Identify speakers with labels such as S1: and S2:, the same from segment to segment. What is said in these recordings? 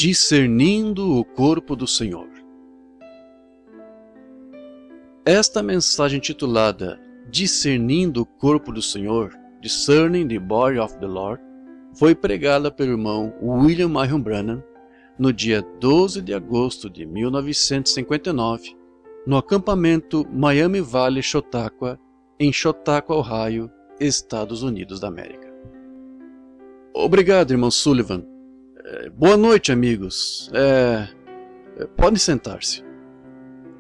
S1: Discernindo o corpo do Senhor. Esta mensagem titulada Discernindo o corpo do Senhor, Discerning the Body of the Lord, foi pregada pelo irmão William Marion Branham no dia 12 de agosto de 1959, no acampamento Miami Valley Chautauqua, em Chautauqua, Ohio, Estados Unidos da América. Obrigado, irmão Sullivan. Boa noite, amigos. Podem sentar-se.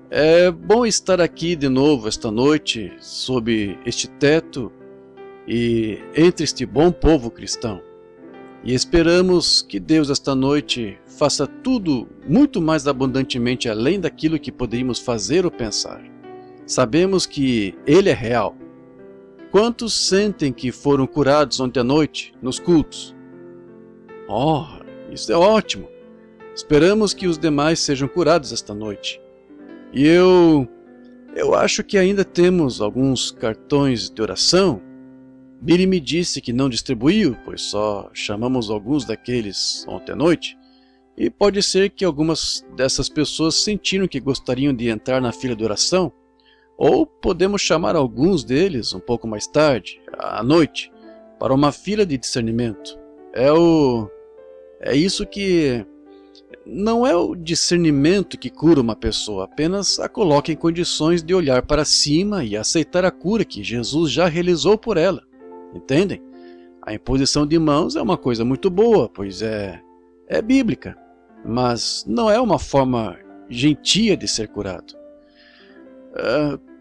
S1: É bom estar aqui de novo esta noite, sob este teto e entre este bom povo cristão. E esperamos que Deus esta noite faça tudo muito mais abundantemente além daquilo que poderíamos fazer ou pensar. Sabemos que Ele é real. Quantos sentem que foram curados ontem à noite, nos cultos? Oh, isso é ótimo! Esperamos que os demais sejam curados esta noite. E eu acho que ainda temos alguns cartões de oração. Billy me disse que não distribuiu, pois só chamamos alguns daqueles ontem à noite. E pode ser que algumas dessas pessoas sentiram que gostariam de entrar na fila de oração. Ou podemos chamar alguns deles um pouco mais tarde, à noite, para uma fila de discernimento. É isso que... Não é o discernimento que cura uma pessoa, apenas a coloca em condições de olhar para cima e aceitar a cura que Jesus já realizou por ela. Entendem? A imposição de mãos é uma coisa muito boa, pois é bíblica, mas não é uma forma gentia de ser curado.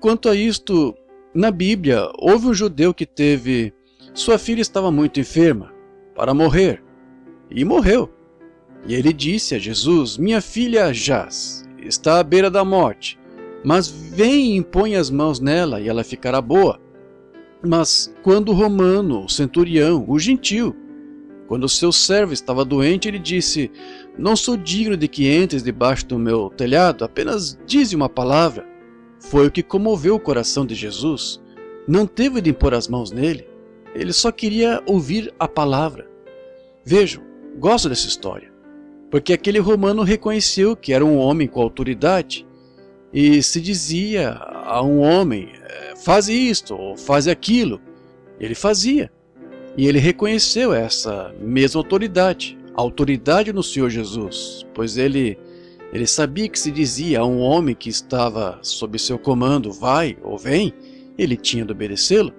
S1: Quanto a isto, na Bíblia, houve um judeu que sua filha estava muito enferma, para morrer, e morreu. E ele disse a Jesus: minha filha jaz, está à beira da morte, mas vem e impõe as mãos nela e ela ficará boa. Mas quando o romano, o centurião, o gentil, quando o seu servo estava doente, ele disse: não sou digno de que entres debaixo do meu telhado, apenas dize uma palavra. Foi o que comoveu o coração de Jesus. Não teve de impor as mãos nele, ele só queria ouvir a palavra. Vejam, gosto dessa história, porque aquele romano reconheceu que era um homem com autoridade, e se dizia a um homem: faz isto ou faz aquilo. Ele fazia, e ele reconheceu essa mesma autoridade, a autoridade no Senhor Jesus, pois ele sabia que se dizia a um homem que estava sob seu comando: vai ou vem, ele tinha de obedecê-lo.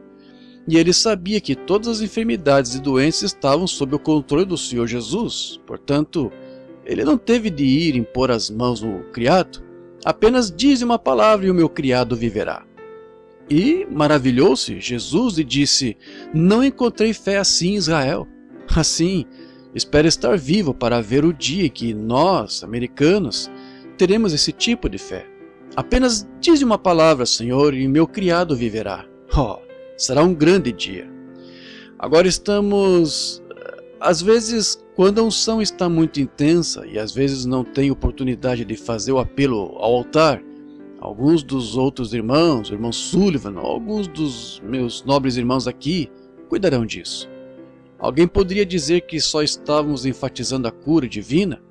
S1: E ele sabia que todas as enfermidades e doenças estavam sob o controle do Senhor Jesus, portanto, ele não teve de ir impor as mãos no criado, apenas dize uma palavra e o meu criado viverá. E maravilhou-se Jesus e disse: não encontrei fé assim em Israel. Assim, espero estar vivo para ver o dia que nós, americanos, teremos esse tipo de fé. Apenas dize uma palavra, Senhor, e meu criado viverá. Oh, será um grande dia. Agora às vezes, quando a unção está muito intensa e às vezes não tem oportunidade de fazer o apelo ao altar, alguns dos outros irmãos, o irmão Sullivan, alguns dos meus nobres irmãos aqui, cuidarão disso. Alguém poderia dizer que só estávamos enfatizando a cura divina?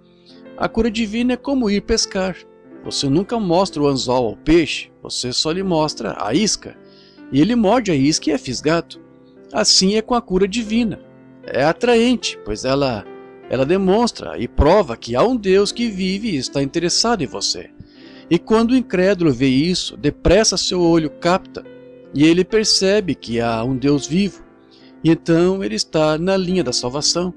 S1: A cura divina é como ir pescar. Você nunca mostra o anzol ao peixe, você só lhe mostra a isca, e ele morde a isca e é fisgado. Assim é com a cura divina. É atraente, pois ela demonstra e prova que há um Deus que vive e está interessado em você. E quando o incrédulo vê isso, depressa seu olho capta, e ele percebe que há um Deus vivo, e então ele está na linha da salvação.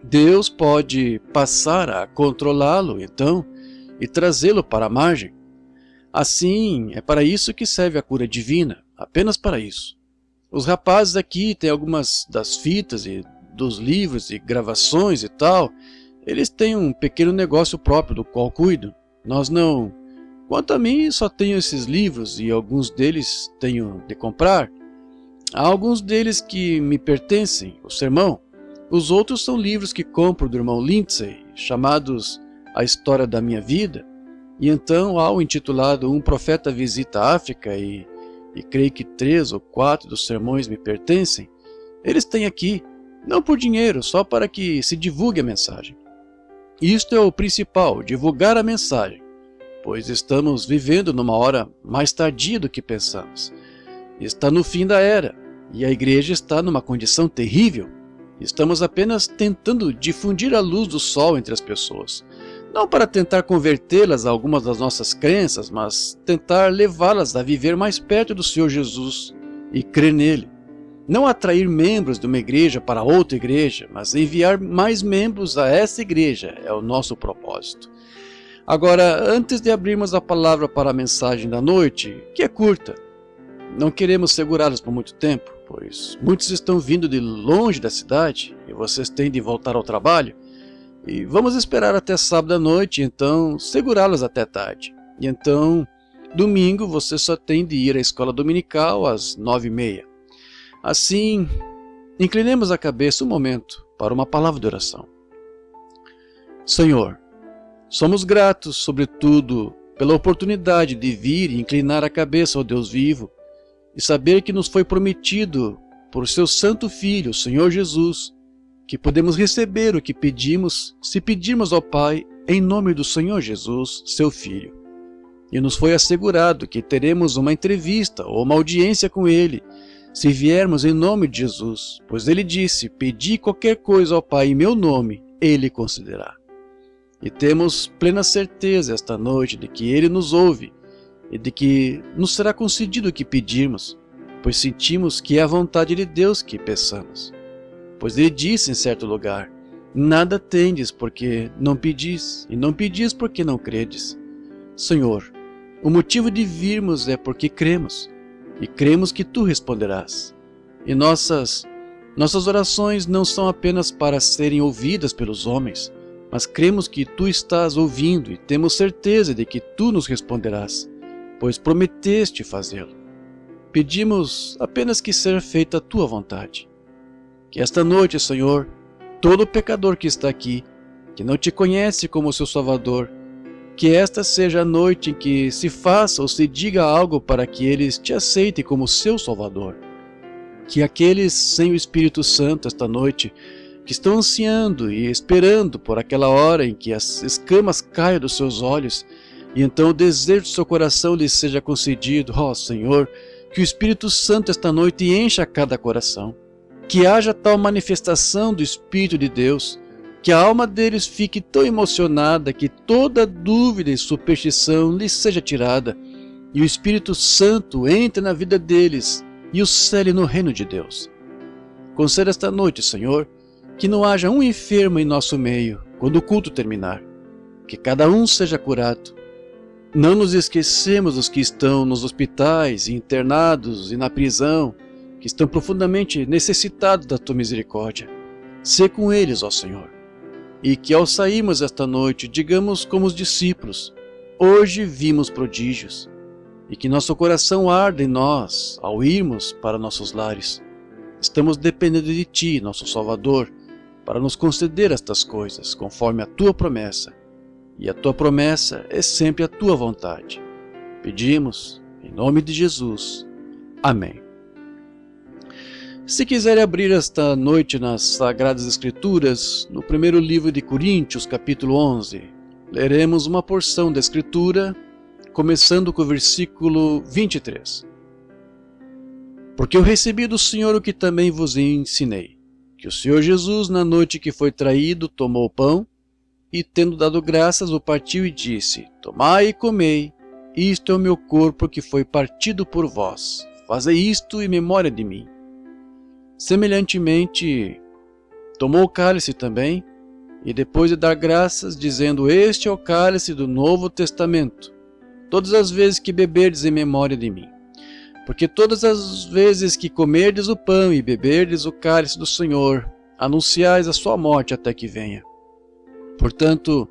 S1: Deus pode passar a controlá-lo, então, e trazê-lo para a margem. Assim, é para isso que serve a cura divina, apenas para isso. Os rapazes aqui têm algumas das fitas e dos livros e gravações e tal. Eles têm um pequeno negócio próprio do qual cuidam. Nós não. Quanto a mim, só tenho esses livros e alguns deles tenho de comprar. Há alguns deles que me pertencem, o sermão. Os outros são livros que compro do irmão Lindsay, chamados A História da Minha Vida. E então há o intitulado Um Profeta Visita a África e creio que 3 ou 4 dos sermões me pertencem. Eles têm aqui, não por dinheiro, só para que se divulgue a mensagem. Isto é o principal, divulgar a mensagem, pois estamos vivendo numa hora mais tardia do que pensamos. Está no fim da era, e a igreja está numa condição terrível. Estamos apenas tentando difundir a luz do sol entre as pessoas. Não para tentar convertê-las a algumas das nossas crenças, mas tentar levá-las a viver mais perto do Senhor Jesus e crer nele. Não atrair membros de uma igreja para outra igreja, mas enviar mais membros a essa igreja é o nosso propósito. Agora, antes de abrirmos a palavra para a mensagem da noite, que é curta, não queremos segurá-los por muito tempo, pois muitos estão vindo de longe da cidade e vocês têm de voltar ao trabalho. E vamos esperar até sábado à noite, então segurá-los até tarde. E então, domingo, você só tem de ir à escola dominical às 9h30. Assim, inclinemos a cabeça um momento para uma palavra de oração. Senhor, somos gratos, sobretudo, pela oportunidade de vir e inclinar a cabeça ao Deus vivo e saber que nos foi prometido por seu Santo Filho, o Senhor Jesus, que podemos receber o que pedimos se pedirmos ao Pai em nome do Senhor Jesus, seu Filho. E nos foi assegurado que teremos uma entrevista ou uma audiência com Ele, se viermos em nome de Jesus, pois Ele disse, pedi qualquer coisa ao Pai em meu nome, Ele concederá. E temos plena certeza esta noite de que Ele nos ouve e de que nos será concedido o que pedirmos, pois sentimos que é a vontade de Deus que peçamos. Pois Ele disse em certo lugar, nada tendes porque não pedis, e não pedis porque não credes. Senhor, o motivo de virmos é porque cremos, e cremos que Tu responderás. E nossas orações não são apenas para serem ouvidas pelos homens, mas cremos que Tu estás ouvindo e temos certeza de que Tu nos responderás, pois prometeste fazê-lo. Pedimos apenas que seja feita a Tua vontade. Que esta noite, Senhor, todo pecador que está aqui, que não Te conhece como seu Salvador, que esta seja a noite em que se faça ou se diga algo para que eles Te aceitem como seu Salvador. Que aqueles sem o Espírito Santo esta noite, que estão ansiando e esperando por aquela hora em que as escamas caiam dos seus olhos, e então o desejo do seu coração lhes seja concedido, ó Senhor, que o Espírito Santo esta noite encha cada coração. Que haja tal manifestação do Espírito de Deus, que a alma deles fique tão emocionada que toda dúvida e superstição lhes seja tirada, e o Espírito Santo entre na vida deles e os cele no reino de Deus. Conceda esta noite, Senhor, que não haja um enfermo em nosso meio quando o culto terminar, que cada um seja curado. Não nos esquecemos dos que estão nos hospitais, internados e na prisão, que estão profundamente necessitados da Tua misericórdia. Sê com eles, ó Senhor. E que ao sairmos esta noite, digamos como os discípulos, hoje vimos prodígios. E que nosso coração arda em nós, ao irmos para nossos lares. Estamos dependendo de Ti, nosso Salvador, para nos conceder estas coisas, conforme a Tua promessa. E a Tua promessa é sempre a Tua vontade. Pedimos, em nome de Jesus. Amém. Se quiser abrir esta noite nas Sagradas Escrituras, no primeiro livro de Coríntios, capítulo 11, leremos uma porção da Escritura, começando com o versículo 23. Porque eu recebi do Senhor o que também vos ensinei, que o Senhor Jesus, na noite que foi traído, tomou o pão, e tendo dado graças, o partiu e disse, tomai e comei, isto é o meu corpo que foi partido por vós, fazei isto em memória de mim. Semelhantemente, tomou o cálice também, e depois de dar graças, dizendo, este é o cálice do Novo Testamento, todas as vezes que beberdes em memória de mim. Porque todas as vezes que comerdes o pão e beberdes o cálice do Senhor, anunciais a sua morte até que venha. Portanto,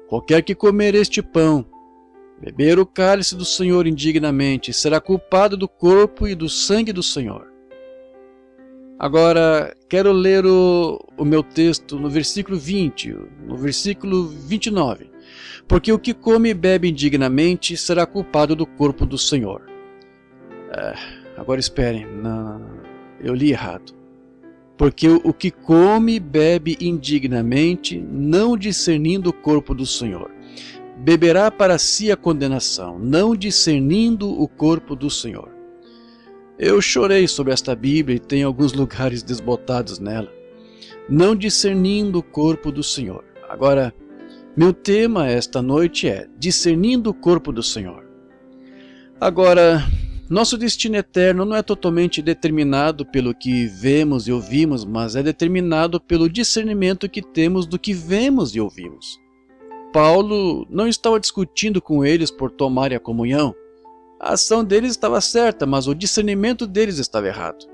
S1: qualquer que comer este pão, beber o cálice do Senhor indignamente, será culpado do corpo e do sangue do Senhor. Agora, quero ler o meu texto no versículo 20, no versículo 29. Porque o que come e bebe indignamente será culpado do corpo do Senhor. Agora esperem, não, eu li errado. Porque o que come bebe indignamente, não discernindo o corpo do Senhor. Beberá para si a condenação, não discernindo o corpo do Senhor. Eu chorei sobre esta Bíblia e tenho alguns lugares desbotados nela. Não discernindo o corpo do Senhor. Agora, meu tema esta noite é discernindo o corpo do Senhor. Agora, nosso destino eterno não é totalmente determinado pelo que vemos e ouvimos, mas é determinado pelo discernimento que temos do que vemos e ouvimos. Paulo não estava discutindo com eles por tomarem a comunhão. A ação deles estava certa, mas o discernimento deles estava errado.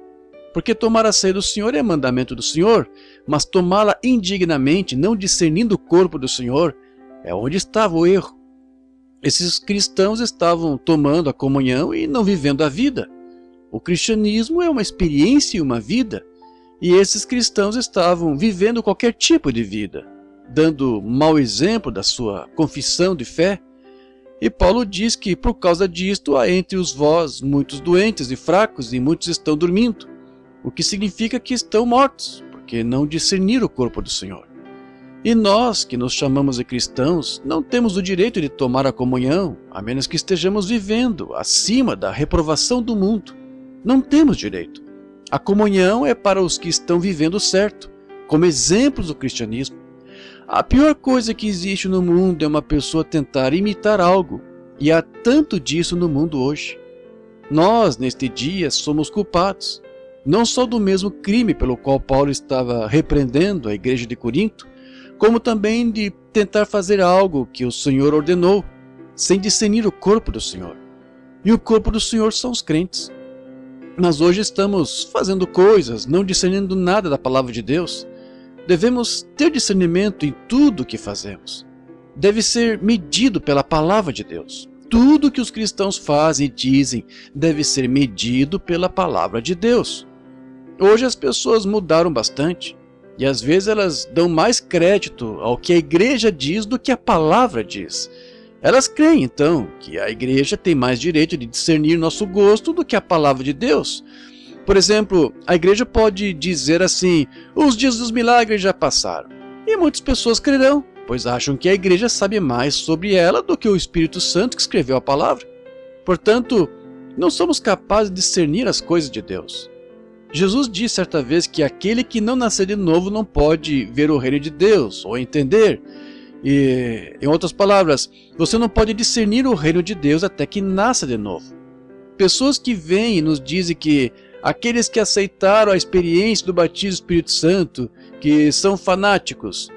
S1: Porque tomar a ceia do Senhor é mandamento do Senhor, mas tomá-la indignamente, não discernindo o corpo do Senhor, é onde estava o erro. Esses cristãos estavam tomando a comunhão e não vivendo a vida. O cristianismo é uma experiência e uma vida, e esses cristãos estavam vivendo qualquer tipo de vida, dando mau exemplo da sua confissão de fé. E Paulo diz que por causa disto há entre os vós muitos doentes e fracos, e muitos estão dormindo, o que significa que estão mortos, porque não discerniram o corpo do Senhor. E nós, que nos chamamos de cristãos, não temos o direito de tomar a comunhão, a menos que estejamos vivendo acima da reprovação do mundo. Não temos direito. A comunhão é para os que estão vivendo certo, como exemplos do cristianismo. A pior coisa que existe no mundo é uma pessoa tentar imitar algo, e há tanto disso no mundo hoje. Nós, neste dia, somos culpados, não só do mesmo crime pelo qual Paulo estava repreendendo a igreja de Corinto, como também de tentar fazer algo que o Senhor ordenou, sem discernir o corpo do Senhor. E o corpo do Senhor são os crentes. Mas hoje estamos fazendo coisas, não discernindo nada da palavra de Deus. Devemos ter discernimento em tudo o que fazemos. Deve ser medido pela palavra de Deus. Tudo que os cristãos fazem e dizem deve ser medido pela palavra de Deus. Hoje as pessoas mudaram bastante. E às vezes elas dão mais crédito ao que a igreja diz do que a palavra diz. Elas creem então que a igreja tem mais direito de discernir nosso gosto do que a palavra de Deus. Por exemplo, a igreja pode dizer assim: os dias dos milagres já passaram. E muitas pessoas crerão, pois acham que a igreja sabe mais sobre ela do que o Espírito Santo que escreveu a palavra. Portanto, não somos capazes de discernir as coisas de Deus. Jesus disse certa vez que aquele que não nascer de novo não pode ver o reino de Deus, ou entender. E, em outras palavras, você não pode discernir o reino de Deus até que nasça de novo. Pessoas que vêm e nos dizem que aqueles que aceitaram a experiência do batismo do Espírito Santo, que são fanáticos,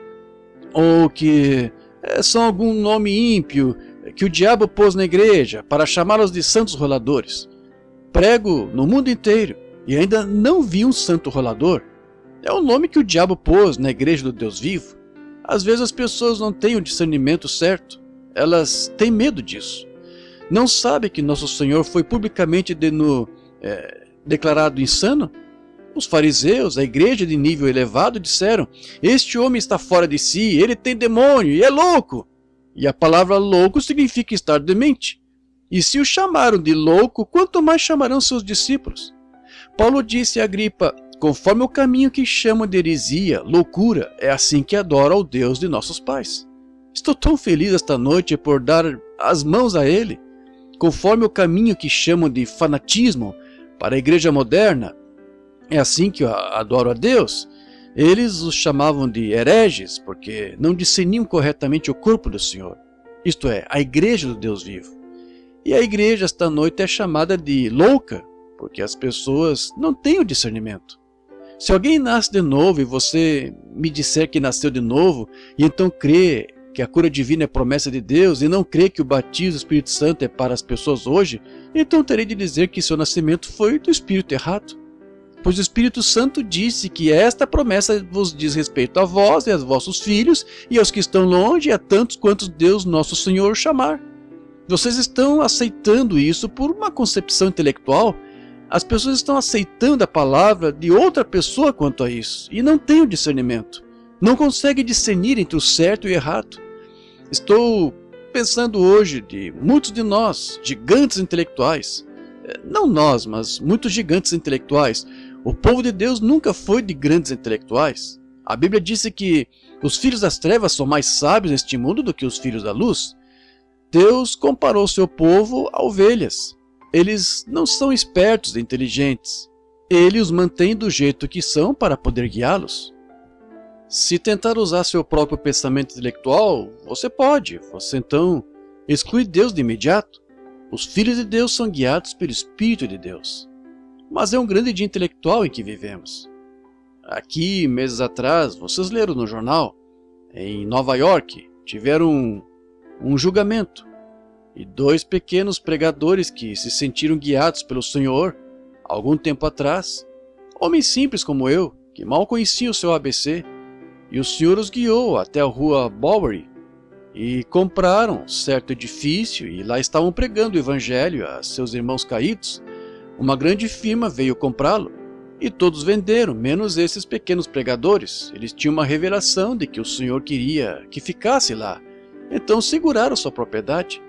S1: ou que são algum nome ímpio que o diabo pôs na igreja para chamá-los de santos roladores. Prego no mundo inteiro e ainda não vi um santo rolador. É o nome que o diabo pôs na igreja do Deus vivo. Às vezes as pessoas não têm o discernimento certo. Elas têm medo disso. Não sabem que nosso Senhor foi publicamente declarado insano? Os fariseus, a igreja de nível elevado, disseram: este homem está fora de si, ele tem demônio e é louco. E a palavra louco significa estar demente. E se o chamaram de louco, quanto mais chamarão seus discípulos? Paulo disse a Agripa: conforme o caminho que chamam de heresia, loucura, é assim que adora ao Deus de nossos pais. Estou tão feliz esta noite por dar as mãos a ele. Conforme o caminho que chamam de fanatismo para a igreja moderna, é assim que eu adoro a Deus. Eles os chamavam de hereges, porque não discerniam corretamente o corpo do Senhor, isto é, a igreja do Deus vivo. E a igreja esta noite é chamada de louca, porque as pessoas não têm o discernimento. Se alguém nasce de novo e você me disser que nasceu de novo, e então crê que a cura divina é promessa de Deus, e não crê que o batismo do Espírito Santo é para as pessoas hoje, então terei de dizer que seu nascimento foi do Espírito errado. Pois o Espírito Santo disse que esta promessa vos diz respeito a vós e aos vossos filhos, e aos que estão longe, e a tantos quantos Deus nosso Senhor chamar. Vocês estão aceitando isso por uma concepção intelectual. As pessoas estão aceitando a palavra de outra pessoa quanto a isso, e não têm o discernimento. Não conseguem discernir entre o certo e o errado. Estou pensando hoje de muitos de nós, gigantes intelectuais, não nós, mas muitos gigantes intelectuais, O povo de Deus nunca foi de grandes intelectuais. A Bíblia disse que os filhos das trevas são mais sábios neste mundo do que os filhos da luz. Deus comparou seu povo a ovelhas. Eles não são espertos e inteligentes. Ele os mantém do jeito que são para poder guiá-los. Se tentar usar seu próprio pensamento intelectual, você pode. Você então exclui Deus de imediato. Os filhos de Deus são guiados pelo Espírito de Deus. Mas é um grande dia intelectual em que vivemos. Aqui, meses atrás, vocês leram no jornal, em Nova York, tiveram um julgamento. E 2 pequenos pregadores que se sentiram guiados pelo Senhor, algum tempo atrás, homens simples como eu, que mal conheciam o seu ABC, e o Senhor os guiou até a rua Bowery, e compraram certo edifício, e lá estavam pregando o Evangelho a seus irmãos caídos. Uma grande firma veio comprá-lo, e todos venderam, menos esses pequenos pregadores. Eles tinham uma revelação de que o Senhor queria que ficasse lá, então seguraram sua propriedade.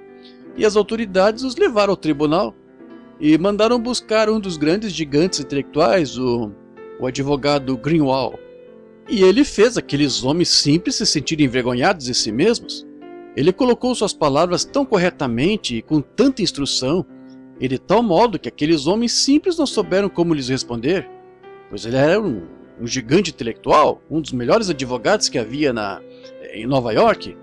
S1: E as autoridades os levaram ao tribunal, e mandaram buscar um dos grandes gigantes intelectuais, o advogado Greenwald. E ele fez aqueles homens simples se sentirem envergonhados de si mesmos. Ele colocou suas palavras tão corretamente e com tanta instrução, e de tal modo que aqueles homens simples não souberam como lhes responder, pois ele era um gigante intelectual, um dos melhores advogados que havia em Nova York,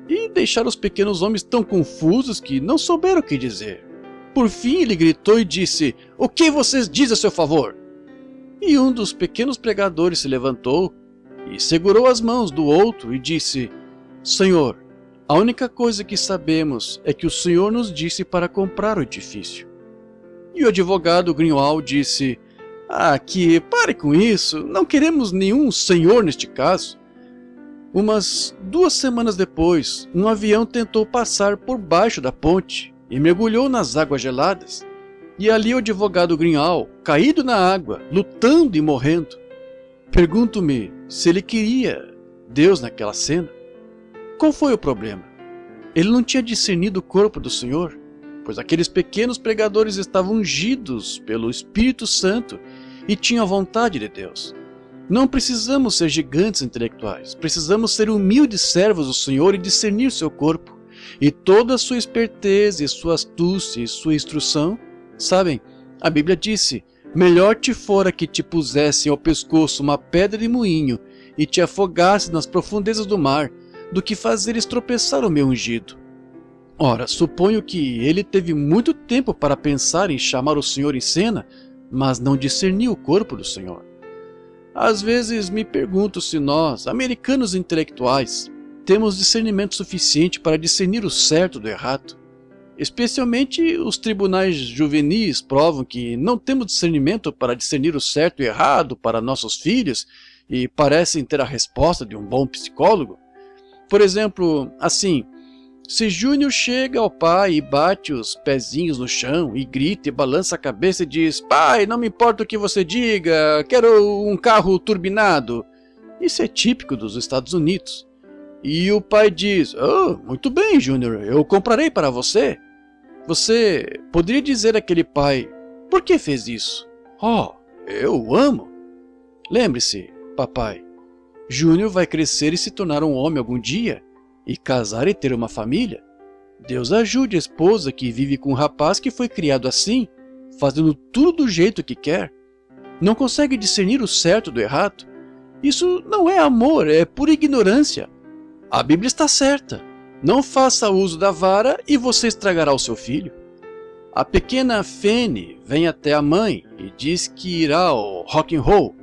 S1: e deixaram os pequenos homens tão confusos que não souberam o que dizer. Por fim ele gritou e disse: "O que vocês dizem a seu favor?" E um dos pequenos pregadores se levantou e segurou as mãos do outro e disse: "Senhor, a única coisa que sabemos é que o Senhor nos disse para comprar o edifício." E o advogado Greenwald disse: pare com isso, não queremos nenhum senhor neste caso." Umas 2 semanas depois, um avião tentou passar por baixo da ponte e mergulhou nas águas geladas. E ali o advogado Greenwald, caído na água, lutando e morrendo. Pergunto-me se ele queria Deus naquela cena. Qual foi o problema? Ele não tinha discernido o corpo do Senhor, pois aqueles pequenos pregadores estavam ungidos pelo Espírito Santo e tinham a vontade de Deus. Não precisamos ser gigantes intelectuais, precisamos ser humildes servos do Senhor e discernir seu corpo. E toda a sua esperteza, e sua astúcia e sua instrução. Sabem, a Bíblia disse: "Melhor te fora que te pusessem ao pescoço uma pedra de moinho e te afogasse nas profundezas do mar, do que fazeres tropeçar o meu ungido." Ora, suponho que ele teve muito tempo para pensar em chamar o Senhor em cena, mas não discerniu o corpo do Senhor. Às vezes me pergunto se nós, americanos intelectuais, temos discernimento suficiente para discernir o certo do errado. Especialmente os tribunais juvenis provam que não temos discernimento para discernir o certo e errado para nossos filhos e parecem ter a resposta de um bom psicólogo. Por exemplo, assim, se Júnior chega ao pai e bate os pezinhos no chão e grita e balança a cabeça e diz: "Pai, não me importa o que você diga, quero um carro turbinado." Isso é típico dos Estados Unidos. E o pai diz: "Oh, muito bem, Júnior, eu comprarei para você." Você poderia dizer àquele pai: "Por que fez isso?" "Oh, eu o amo." Lembre-se, papai, Júnior vai crescer e se tornar um homem algum dia, e casar e ter uma família. Deus ajude a esposa que vive com um rapaz que foi criado assim, fazendo tudo do jeito que quer. Não consegue discernir o certo do errado. Isso não é amor, é pura ignorância. A Bíblia está certa. Não faça uso da vara e você estragará o seu filho. A pequena Fanny vem até a mãe e diz que irá ao rock and roll.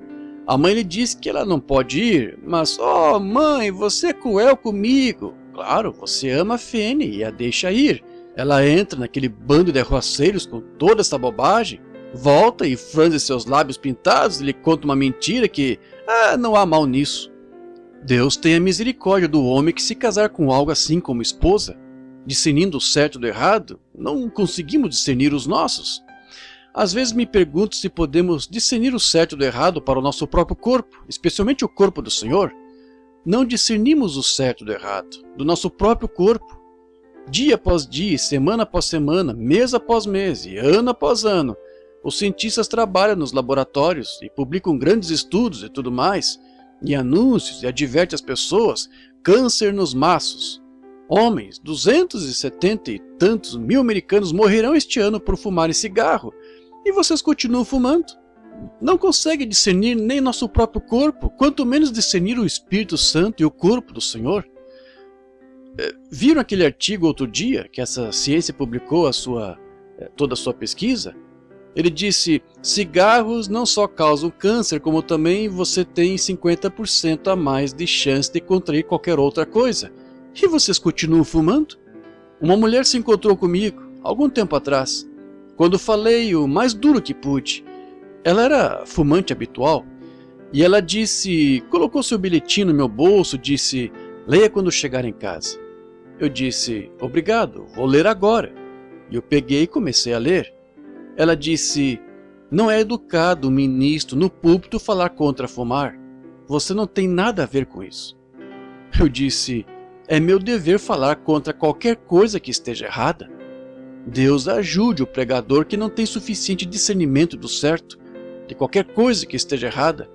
S1: A mãe lhe diz que ela não pode ir, mas "Oh, mãe, você é cruel comigo." Claro, você ama a Fanny e a deixa ir. Ela entra naquele bando de arruaceiros com toda essa bobagem, volta e franze seus lábios pintados e lhe conta uma mentira que não há mal nisso. Deus tenha misericórdia do homem que se casar com algo assim como esposa. Discernindo o certo do errado, não conseguimos discernir os nossos. Às vezes me pergunto se podemos discernir o certo do errado para o nosso próprio corpo, especialmente o corpo do Senhor. Não discernimos o certo do errado, do nosso próprio corpo. Dia após dia, semana após semana, mês após mês e ano após ano, Os cientistas trabalham nos laboratórios e publicam grandes estudos e tudo mais, e anúncios, e advertem as pessoas: câncer nos maços. Homens, 270 e tantos mil americanos morrerão este ano por fumarem cigarro, e vocês continuam fumando. Não conseguem discernir nem nosso próprio corpo, quanto menos discernir o Espírito Santo e o corpo do Senhor. Viram aquele artigo outro dia que essa ciência publicou toda a sua pesquisa? Ele disse: cigarros não só causam câncer, como também você tem 50% a mais de chance de contrair qualquer outra coisa. E vocês continuam fumando? Uma mulher se encontrou comigo, algum tempo atrás, quando falei o mais duro que pude. Ela era fumante habitual, e ela colocou seu bilhetinho no meu bolso, disse: leia quando chegar em casa. Eu disse: obrigado, vou ler agora. E eu peguei e comecei a ler. Ela disse: não é educado um ministro no púlpito falar contra fumar. Você não tem nada a ver com isso. Eu disse: é meu dever falar contra qualquer coisa que esteja errada. Deus ajude o pregador que não tem suficiente discernimento do certo, de qualquer coisa que esteja errada.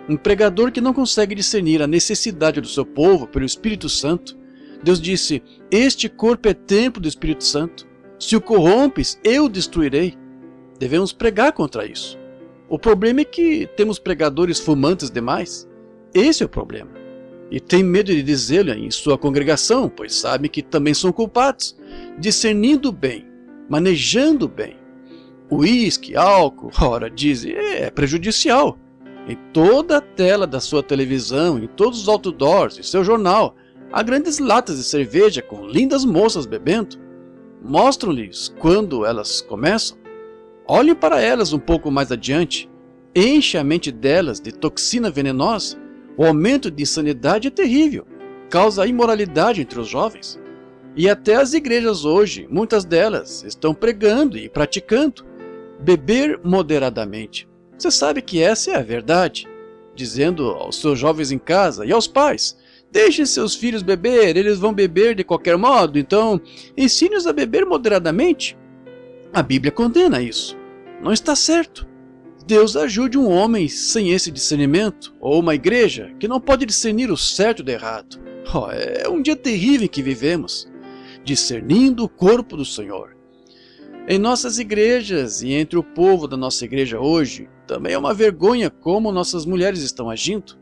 S1: Um pregador que não consegue discernir a necessidade do seu povo pelo Espírito Santo. Deus disse: este corpo é templo do Espírito Santo. Se o corrompes, eu o destruirei. Devemos pregar contra isso. O problema é que temos pregadores fumantes demais. Esse é o problema. E tem medo de dizê-lo em sua congregação, pois sabe que também são culpados. Discernindo bem, manejando bem. Uísque, álcool, ora, dizem, é prejudicial. Em toda a tela da sua televisão, em todos os outdoors, em seu jornal, há grandes latas de cerveja com lindas moças bebendo. Mostram-lhes quando elas começam. Olhem para elas um pouco mais adiante. Enche a mente delas de toxina venenosa. O aumento de insanidade é terrível. Causa imoralidade entre os jovens. E até as igrejas hoje, muitas delas, estão pregando e praticando. Beber moderadamente. Você sabe que essa é a verdade. Dizendo aos seus jovens em casa e aos pais: deixem seus filhos beber, eles vão beber de qualquer modo, então ensine-os a beber moderadamente. A Bíblia condena isso. Não está certo. Deus ajude um homem sem esse discernimento, ou uma igreja que não pode discernir o certo do errado. É um dia terrível que vivemos, discernindo o corpo do Senhor. Em nossas igrejas e entre o povo da nossa igreja hoje, também é uma vergonha como nossas mulheres estão agindo.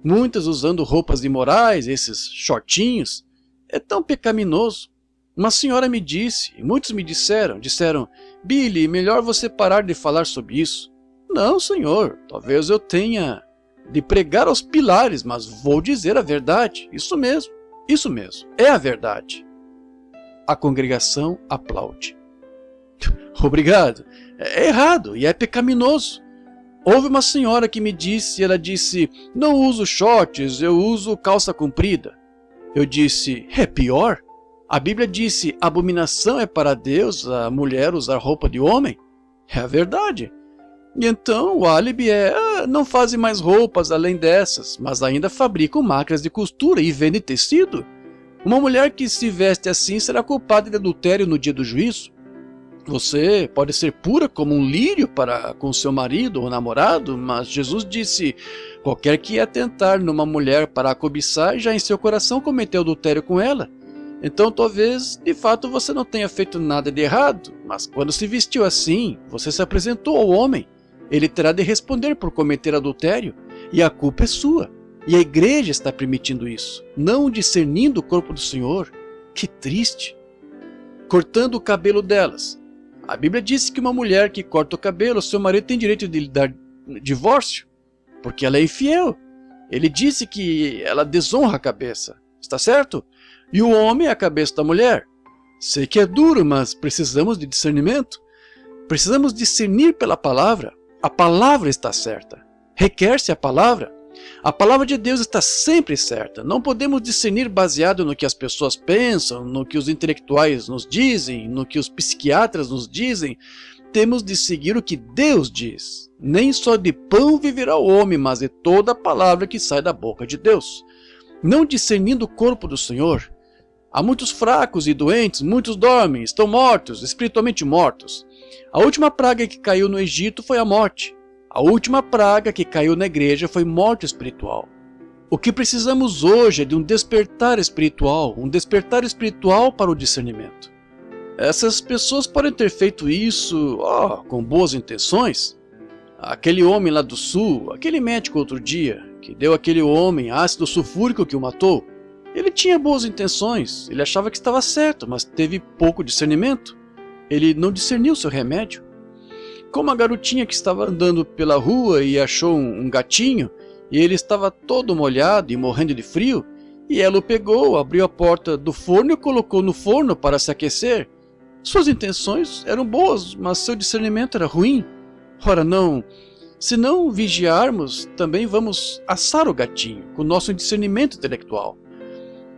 S1: Muitas usando roupas imorais, esses shortinhos. É tão pecaminoso. Uma senhora me disse, e muitos me disseram: Billy, melhor você parar de falar sobre isso. Não, senhor, talvez eu tenha de pregar aos pilares, mas vou dizer a verdade. Isso mesmo, é a verdade. A congregação aplaude. Obrigado. É errado e é pecaminoso. Houve uma senhora que me disse, ela disse: não uso shorts, eu uso calça comprida. Eu disse: é pior? A Bíblia disse: abominação é para Deus a mulher usar roupa de homem. É a verdade. E então o álibi é: não fazem mais roupas além dessas, mas ainda fabricam máquinas de costura e vendem tecido. Uma mulher que se veste assim será culpada de adultério no dia do juízo. Você pode ser pura como um lírio para com seu marido ou namorado, mas Jesus disse: qualquer que atentar numa mulher para a cobiçar, já em seu coração cometeu adultério com ela. Então talvez, de fato, você não tenha feito nada de errado, mas quando se vestiu assim, você se apresentou ao homem. Ele terá de responder por cometer adultério, e a culpa é sua. E a igreja está permitindo isso, não discernindo o corpo do Senhor. Que triste! Cortando o cabelo delas. A Bíblia diz que uma mulher que corta o cabelo, seu marido tem direito de lhe dar divórcio, porque ela é infiel. Ele disse que ela desonra a cabeça, está certo? E o homem é a cabeça da mulher. Sei que é duro, mas precisamos de discernimento. Precisamos discernir pela palavra. A palavra está certa. Requer-se a palavra. A palavra de Deus está sempre certa. Não podemos discernir baseado no que as pessoas pensam, no que os intelectuais nos dizem, no que os psiquiatras nos dizem. Temos de seguir o que Deus diz. Nem só de pão viverá o homem, mas de toda a palavra que sai da boca de Deus. Não discernindo o corpo do Senhor. Há muitos fracos e doentes, muitos dormem, estão mortos, espiritualmente mortos. A última praga que caiu no Egito foi a morte. A última praga que caiu na igreja foi morte espiritual. O que precisamos hoje é de um despertar espiritual para o discernimento. Essas pessoas podem ter feito isso com boas intenções. Aquele homem lá do sul, aquele médico outro dia, que deu àquele homem ácido sulfúrico que o matou, ele tinha boas intenções, ele achava que estava certo, mas teve pouco discernimento. Ele não discerniu seu remédio. Como a garotinha que estava andando pela rua e achou um gatinho, e ele estava todo molhado e morrendo de frio, e ela o pegou, abriu a porta do forno e o colocou no forno para se aquecer. Suas intenções eram boas, mas seu discernimento era ruim. Ora não, se não vigiarmos, também vamos assar o gatinho com nosso discernimento intelectual.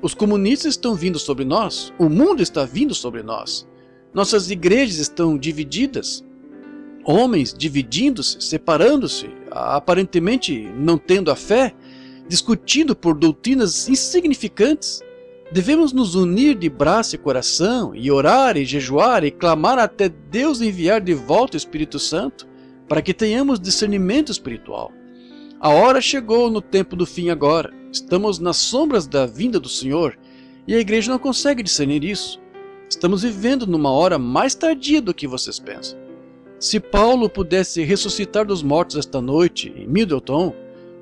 S1: Os comunistas estão vindo sobre nós, o mundo está vindo sobre nós. Nossas igrejas estão divididas, homens dividindo-se, separando-se, aparentemente não tendo a fé, discutindo por doutrinas insignificantes. Devemos nos unir de braço e coração, e orar e jejuar e clamar até Deus enviar de volta o Espírito Santo, para que tenhamos discernimento espiritual. A hora chegou no tempo do fim agora. Estamos nas sombras da vinda do Senhor, e a igreja não consegue discernir isso. Estamos vivendo numa hora mais tardia do que vocês pensam. Se Paulo pudesse ressuscitar dos mortos esta noite em Middleton,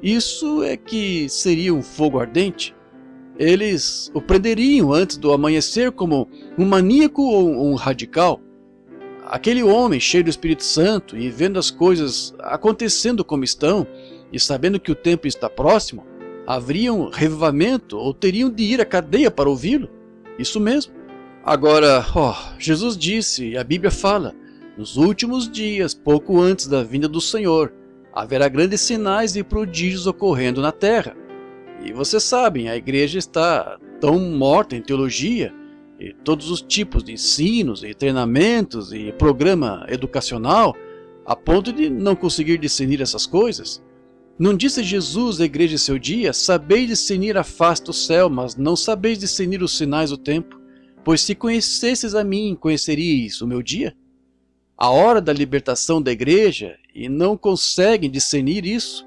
S1: isso é que seria um fogo ardente. Eles o prenderiam antes do amanhecer como um maníaco ou um radical. Aquele homem cheio do Espírito Santo e vendo as coisas acontecendo como estão e sabendo que o tempo está próximo, haveriam revivamento ou teriam de ir à cadeia para ouvi-lo. Isso mesmo. Agora, Jesus disse, e a Bíblia fala, nos últimos dias, pouco antes da vinda do Senhor, haverá grandes sinais e prodígios ocorrendo na terra. E vocês sabem, a igreja está tão morta em teologia, e todos os tipos de ensinos e treinamentos e programa educacional, a ponto de não conseguir discernir essas coisas. Não disse Jesus à igreja em seu dia, sabeis discernir a face do céu, mas não sabeis discernir os sinais do tempo, pois se conhecesses a mim, conheceríeis o meu dia? A hora da libertação da igreja, e não conseguem discernir isso.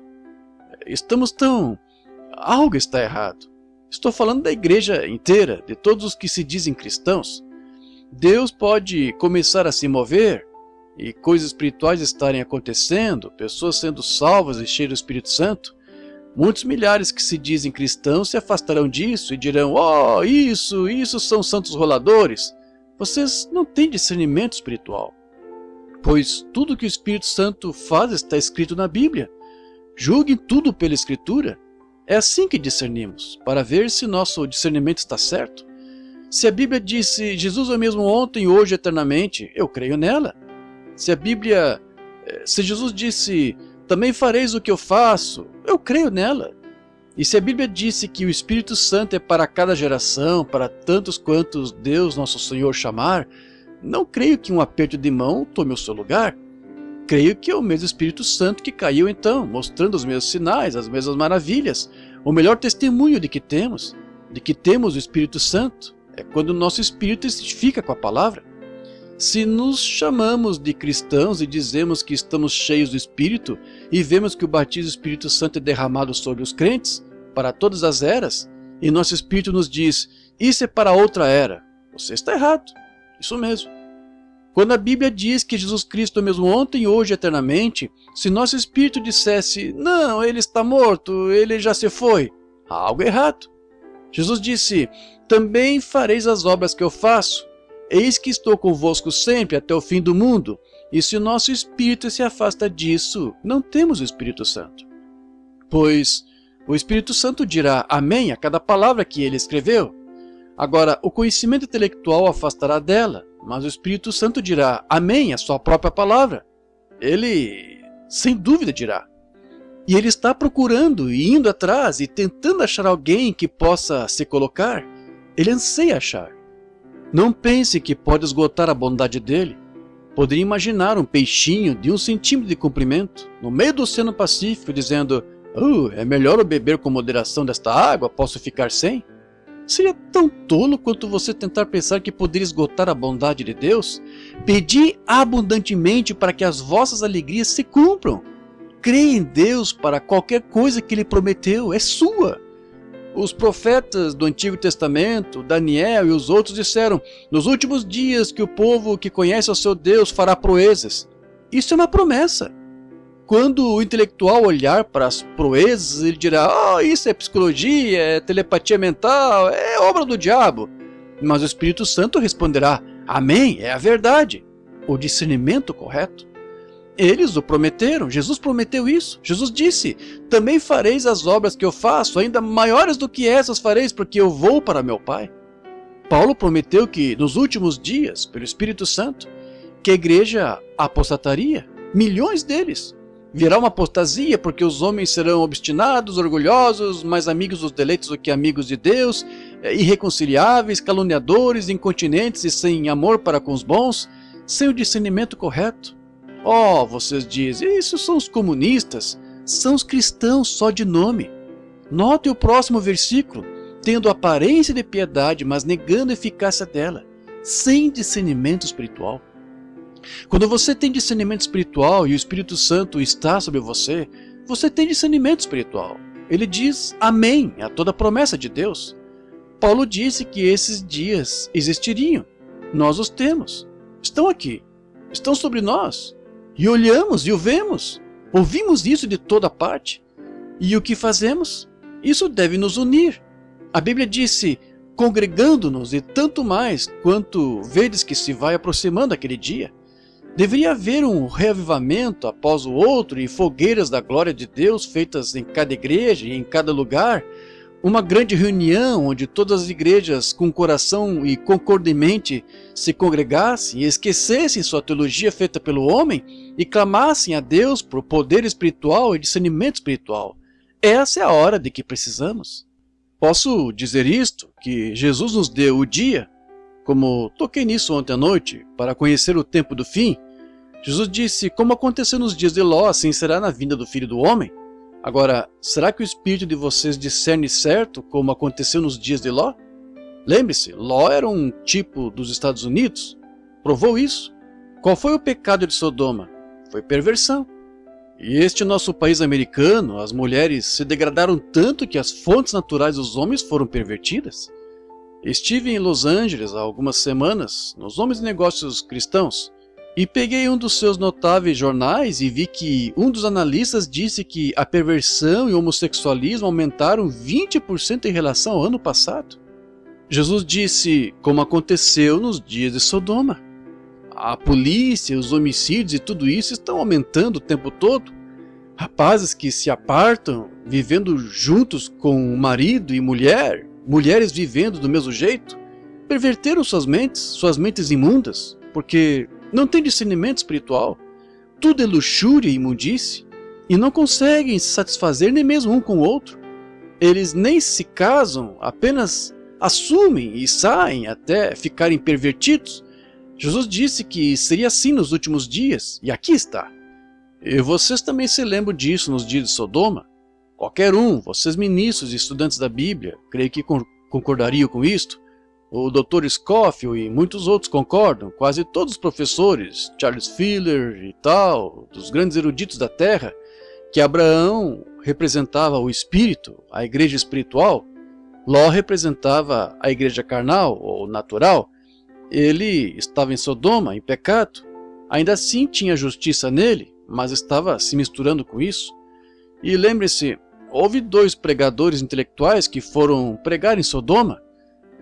S1: Algo está errado. Estou falando da igreja inteira, de todos os que se dizem cristãos. Deus pode começar a se mover, e coisas espirituais estarem acontecendo, pessoas sendo salvas e cheias do Espírito Santo. Muitos milhares que se dizem cristãos se afastarão disso e dirão, isso são santos roladores. Vocês não têm discernimento espiritual, pois tudo que o Espírito Santo faz está escrito na Bíblia. Julguem tudo pela Escritura. É assim que discernimos, para ver se nosso discernimento está certo. Se a Bíblia disse, Jesus é o mesmo ontem, hoje, eternamente, eu creio nela. Se Jesus disse, também fareis o que eu faço, eu creio nela. E se a Bíblia disse que o Espírito Santo é para cada geração, para tantos quantos Deus, nosso Senhor, chamar, não creio que um aperto de mão tome o seu lugar. Creio que é o mesmo Espírito Santo que caiu então, mostrando os mesmos sinais, as mesmas maravilhas. O melhor testemunho de que temos o Espírito Santo, é quando o nosso espírito fica com a palavra. Se nos chamamos de cristãos e dizemos que estamos cheios do Espírito e vemos que o batismo do Espírito Santo é derramado sobre os crentes, para todas as eras, e nosso espírito nos diz, isso é para outra era, você está errado, isso mesmo. Quando a Bíblia diz que Jesus Cristo é o mesmo ontem, hoje e eternamente, se nosso espírito dissesse, não, ele está morto, ele já se foi, há algo errado. Jesus disse, também fareis as obras que eu faço, eis que estou convosco sempre até o fim do mundo, e se o nosso espírito se afasta disso, não temos o Espírito Santo. Pois o Espírito Santo dirá amém a cada palavra que ele escreveu. Agora, o conhecimento intelectual afastará dela, mas o Espírito Santo dirá amém a sua própria palavra. Ele, sem dúvida, dirá. E ele está procurando e indo atrás e tentando achar alguém que possa se colocar. Ele anseia achar. Não pense que pode esgotar a bondade dele. Poderia imaginar um peixinho de 1 centímetro de comprimento no meio do Oceano Pacífico dizendo, é melhor eu beber com moderação desta água, posso ficar sem? Seria tão tolo quanto você tentar pensar que poderia esgotar a bondade de Deus? Pedi abundantemente para que as vossas alegrias se cumpram. Creia em Deus para qualquer coisa que Ele prometeu, é sua. Os profetas do Antigo Testamento, Daniel e os outros disseram: nos últimos dias que o povo que conhece o seu Deus fará proezas. Isso é uma promessa. Quando o intelectual olhar para as proezas, ele dirá: isso é psicologia, é telepatia mental, é obra do diabo. Mas o Espírito Santo responderá: amém, é a verdade, o discernimento correto. Eles o prometeram, Jesus prometeu isso. Jesus disse: também fareis as obras que eu faço, ainda maiores do que essas fareis, porque eu vou para meu Pai. Paulo prometeu que nos últimos dias, pelo Espírito Santo, que a igreja apostataria, milhões deles. Virá uma apostasia, porque os homens serão obstinados, orgulhosos, mais amigos dos deleitos do que amigos de Deus, irreconciliáveis, caluniadores, incontinentes e sem amor para com os bons, sem o discernimento correto. Vocês dizem, isso são os comunistas, são os cristãos só de nome. Note o próximo versículo: tendo aparência de piedade, mas negando a eficácia dela, sem discernimento espiritual. Quando você tem discernimento espiritual e o Espírito Santo está sobre você, você tem discernimento espiritual. Ele diz amém a toda promessa de Deus. Paulo disse que esses dias existiriam. Nós os temos. Estão aqui. Estão sobre nós. E olhamos e o vemos. Ouvimos isso de toda parte. E o que fazemos? Isso deve nos unir. A Bíblia disse: congregando-nos, e tanto mais quanto vedes que se vai aproximando aquele dia. Deveria haver um reavivamento após o outro e fogueiras da glória de Deus feitas em cada igreja e em cada lugar. Uma grande reunião onde todas as igrejas com coração e concordemente se congregassem e esquecessem sua teologia feita pelo homem e clamassem a Deus por poder espiritual e discernimento espiritual. Essa é a hora de que precisamos. Posso dizer isto, que Jesus nos deu o dia, como toquei nisso ontem à noite, para conhecer o tempo do fim. Jesus disse: como aconteceu nos dias de Ló, assim será na vinda do Filho do Homem. Agora, será que o espírito de vocês discerne certo como aconteceu nos dias de Ló? Lembre-se, Ló era um tipo dos Estados Unidos. Provou isso. Qual foi o pecado de Sodoma? Foi perversão. E este nosso país americano, as mulheres se degradaram tanto que as fontes naturais dos homens foram pervertidas. Estive em Los Angeles há algumas semanas, nos Homens de Negócios Cristãos, e peguei um dos seus notáveis jornais e vi que um dos analistas disse que a perversão e o homossexualismo aumentaram 20% em relação ao ano passado. Jesus disse, como aconteceu nos dias de Sodoma. A polícia, os homicídios e tudo isso estão aumentando o tempo todo. Rapazes que se apartam, vivendo juntos com o marido e mulher, mulheres vivendo do mesmo jeito, perverteram suas mentes imundas, porque não têm discernimento espiritual. Tudo é luxúria e imundície, e não conseguem se satisfazer nem mesmo um com o outro. Eles nem se casam, apenas assumem e saem até ficarem pervertidos. Jesus disse que seria assim nos últimos dias, e aqui está. E vocês também se lembram disso nos dias de Sodoma? Qualquer um, vocês ministros e estudantes da Bíblia, creio que concordariam com isto. O Dr. Scofield e muitos outros concordam, quase todos os professores, Charles Fuller e tal, dos grandes eruditos da terra, que Abraão representava o espírito, a igreja espiritual, Ló representava a igreja carnal ou natural. Ele estava em Sodoma, em pecado, ainda assim tinha justiça nele, mas estava se misturando com isso. E lembre-se, houve 2 pregadores intelectuais que foram pregar em Sodoma.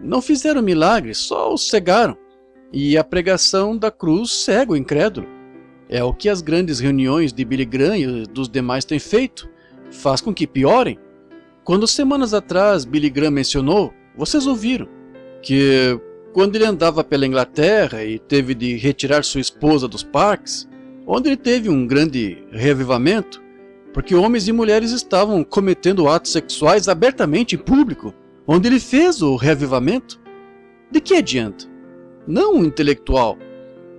S1: Não fizeram milagres, só os cegaram. E a pregação da cruz cega o incrédulo. É o que as grandes reuniões de Billy Graham e dos demais têm feito. Faz com que piorem. Quando semanas atrás Billy Graham mencionou, vocês ouviram, que quando ele andava pela Inglaterra e teve de retirar sua esposa dos parques, onde ele teve um grande reavivamento, porque homens e mulheres estavam cometendo atos sexuais abertamente em público, onde ele fez o reavivamento. De que adianta? Não um intelectual.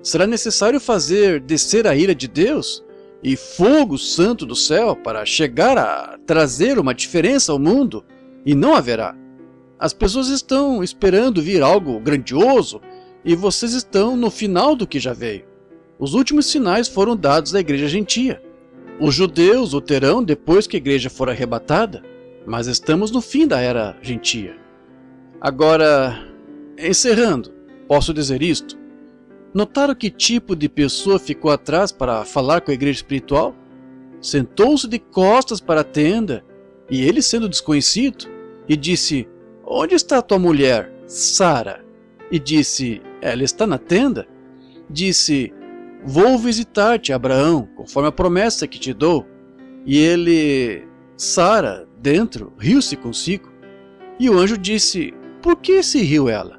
S1: Será necessário fazer descer a ira de Deus e fogo santo do céu para chegar a trazer uma diferença ao mundo, e não haverá. As pessoas estão esperando vir algo grandioso e vocês estão no final do que já veio. Os últimos sinais foram dados à igreja gentia. Os judeus o terão depois que a igreja for arrebatada, mas estamos no fim da era gentia. Agora, encerrando, posso dizer isto? Notaram que tipo de pessoa ficou atrás para falar com a igreja espiritual? Sentou-se de costas para a tenda, e ele, sendo desconhecido, e disse: "Onde está tua mulher, Sara?" E disse: "Ela está na tenda." Disse: "Vou visitar-te, Abraão, conforme a promessa que te dou." E ele, Sara, dentro, riu-se consigo. E o anjo disse: "Por que se riu ela?"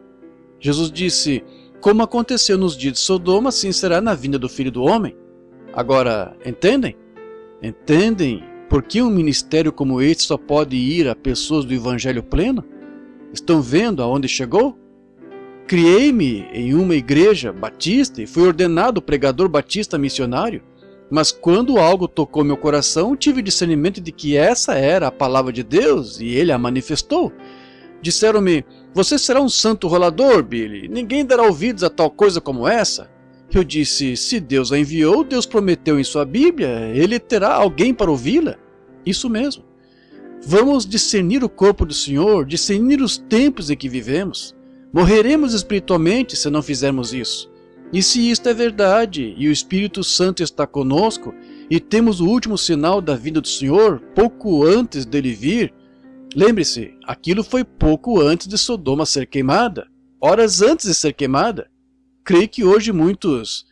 S1: Jesus disse: "Como aconteceu nos dias de Sodoma, assim será na vinda do Filho do Homem." Agora, entendem? Entendem por que um ministério como este só pode ir a pessoas do Evangelho pleno? Estão vendo aonde chegou? Criei-me em uma igreja batista e fui ordenado pregador batista missionário, mas quando algo tocou meu coração, tive discernimento de que essa era a palavra de Deus e ele a manifestou. Disseram-me: "Você será um santo rolador, Billy, ninguém dará ouvidos a tal coisa como essa." Eu disse: "Se Deus a enviou, Deus prometeu em sua Bíblia, ele terá alguém para ouvi-la." Isso mesmo. Vamos discernir o corpo do Senhor, discernir os tempos em que vivemos. Morreremos espiritualmente se não fizermos isso. E se isto é verdade, e o Espírito Santo está conosco, e temos o último sinal da vinda do Senhor, pouco antes dele vir, lembre-se, aquilo foi pouco antes de Sodoma ser queimada, horas antes de ser queimada. Creio que hoje muitos...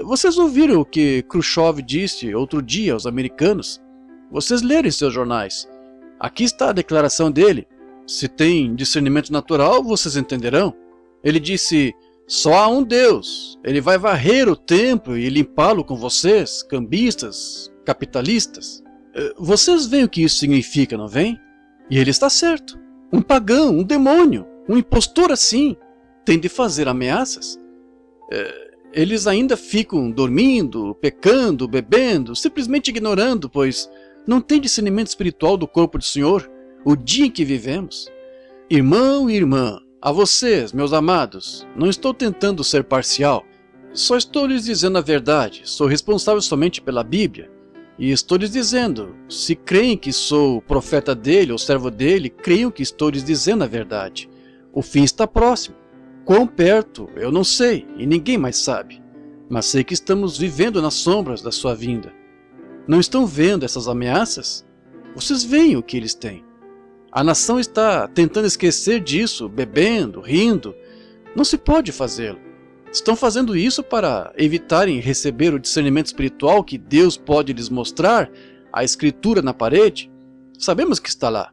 S1: Vocês ouviram o que Khrushchev disse outro dia aos americanos? Vocês leram em seus jornais. Aqui está a declaração dele. Se tem discernimento natural, vocês entenderão. Ele disse: "Só há um Deus. Ele vai varrer o templo e limpá-lo com vocês, cambistas, capitalistas." Vocês veem o que isso significa, não veem? E ele está certo. Um pagão, um demônio, um impostor assim, tem de fazer ameaças. Eles ainda ficam dormindo, pecando, bebendo, simplesmente ignorando, pois não tem discernimento espiritual do corpo do Senhor, o dia em que vivemos. Irmão e irmã, a vocês, meus amados, não estou tentando ser parcial, só estou lhes dizendo a verdade. Sou responsável somente pela Bíblia, e estou lhes dizendo: se creem que sou o profeta dele ou servo dele, creiam que estou lhes dizendo a verdade. O fim está próximo. Quão perto, eu não sei, e ninguém mais sabe, mas sei que estamos vivendo nas sombras da sua vinda. Não estão vendo essas ameaças? Vocês veem o que eles têm. A nação está tentando esquecer disso, bebendo, rindo. Não se pode fazê-lo. Estão fazendo isso para evitarem receber o discernimento espiritual que Deus pode lhes mostrar, a escritura na parede. Sabemos que está lá.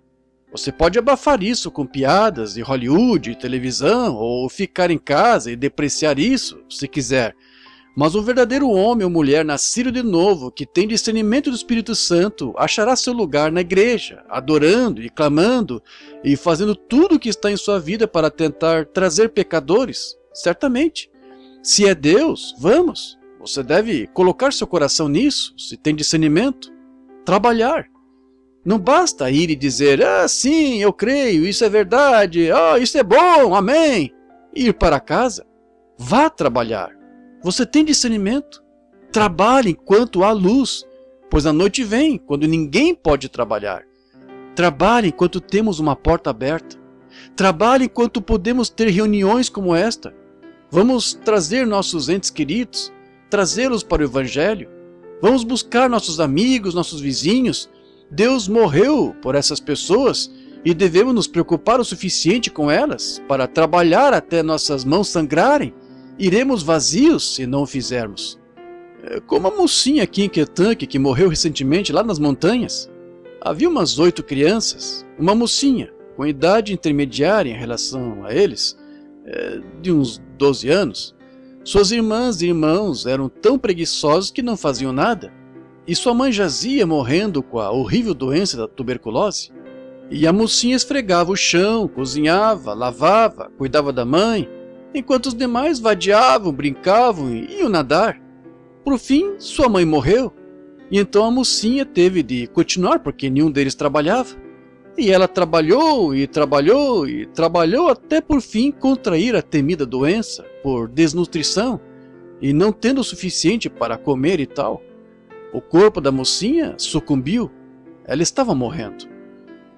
S1: Você pode abafar isso com piadas de Hollywood, televisão, ou ficar em casa e depreciar isso, se quiser. Mas o verdadeiro homem ou mulher nascido de novo, que tem discernimento do Espírito Santo, achará seu lugar na igreja, adorando e clamando, e fazendo tudo o que está em sua vida para tentar trazer pecadores, certamente. Se é Deus, vamos. Você deve colocar seu coração nisso, se tem discernimento. Trabalhar. Não basta ir e dizer: "Ah, sim, eu creio, isso é verdade, isso é bom, amém." E ir para casa. Vá trabalhar. Você tem discernimento? Trabalhe enquanto há luz, pois a noite vem, quando ninguém pode trabalhar. Trabalhe enquanto temos uma porta aberta. Trabalhe enquanto podemos ter reuniões como esta. Vamos trazer nossos entes queridos, trazê-los para o Evangelho. Vamos buscar nossos amigos, nossos vizinhos. Deus morreu por essas pessoas e devemos nos preocupar o suficiente com elas para trabalhar até nossas mãos sangrarem. Iremos vazios se não o fizermos. Como a mocinha aqui em Kentucky que morreu recentemente lá nas montanhas. Havia umas 8 crianças, uma mocinha com idade intermediária em relação a eles, de uns 12 anos. Suas irmãs e irmãos eram tão preguiçosos que não faziam nada. E sua mãe jazia morrendo com a horrível doença da tuberculose. E a mocinha esfregava o chão, cozinhava, lavava, cuidava da mãe, enquanto os demais vadiavam, brincavam e iam nadar. Por fim, sua mãe morreu, e então a mocinha teve de continuar porque nenhum deles trabalhava. E ela trabalhou e trabalhou e trabalhou até por fim contrair a temida doença por desnutrição e não tendo o suficiente para comer e tal. O corpo da mocinha sucumbiu. Ela estava morrendo.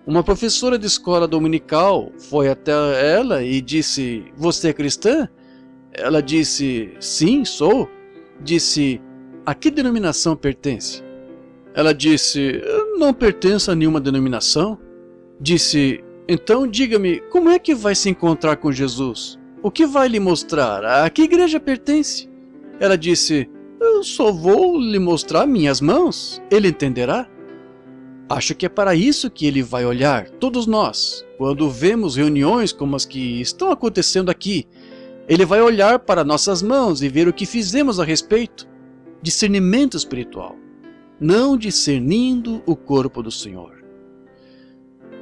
S1: Uma professora de escola dominical foi até ela e disse: "Você é cristã?" Ela disse: "Sim, sou." Disse: "A que denominação pertence?" Ela disse: "Não pertenço a nenhuma denominação." Disse: "Então diga-me, como é que vai se encontrar com Jesus? O que vai lhe mostrar? A que igreja pertence?" Ela disse: "Eu só vou lhe mostrar minhas mãos. Ele entenderá." Acho que é para isso que ele vai olhar, todos nós, quando vemos reuniões como as que estão acontecendo aqui. Ele vai olhar para nossas mãos e ver o que fizemos a respeito. Discernimento espiritual, não discernindo o corpo do Senhor.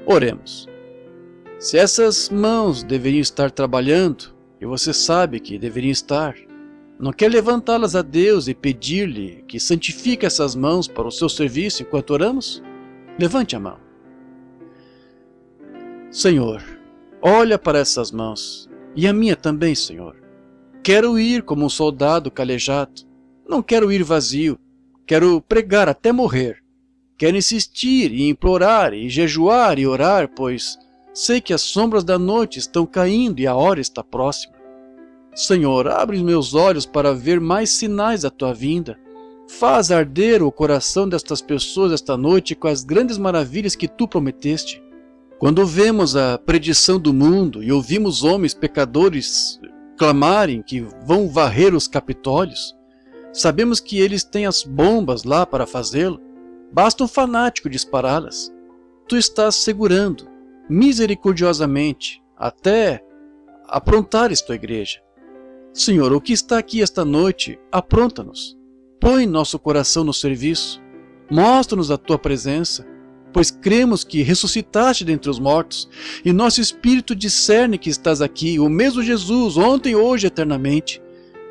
S1: Oremos. Se essas mãos deveriam estar trabalhando, e você sabe que deveriam estar, não quer levantá-las a Deus e pedir-lhe que santifique essas mãos para o seu serviço enquanto oramos? Levante a mão. Senhor, olha para essas mãos, e a minha também, Senhor. Quero ir como um soldado calejado. Não quero ir vazio. Quero pregar até morrer. Quero insistir e implorar e jejuar e orar, pois sei que as sombras da noite estão caindo e a hora está próxima. Senhor, abre os meus olhos para ver mais sinais da tua vinda. Faz arder o coração destas pessoas esta noite com as grandes maravilhas que tu prometeste. Quando vemos a predição do mundo e ouvimos homens pecadores clamarem que vão varrer os capitólios, sabemos que eles têm as bombas lá para fazê-lo. Basta um fanático dispará-las. Tu estás segurando, misericordiosamente, até aprontares tua igreja. Senhor, o que está aqui esta noite, apronta-nos. Põe nosso coração no serviço. Mostra-nos a tua presença, pois cremos que ressuscitaste dentre os mortos, e nosso espírito discerne que estás aqui, o mesmo Jesus, ontem, hoje, eternamente.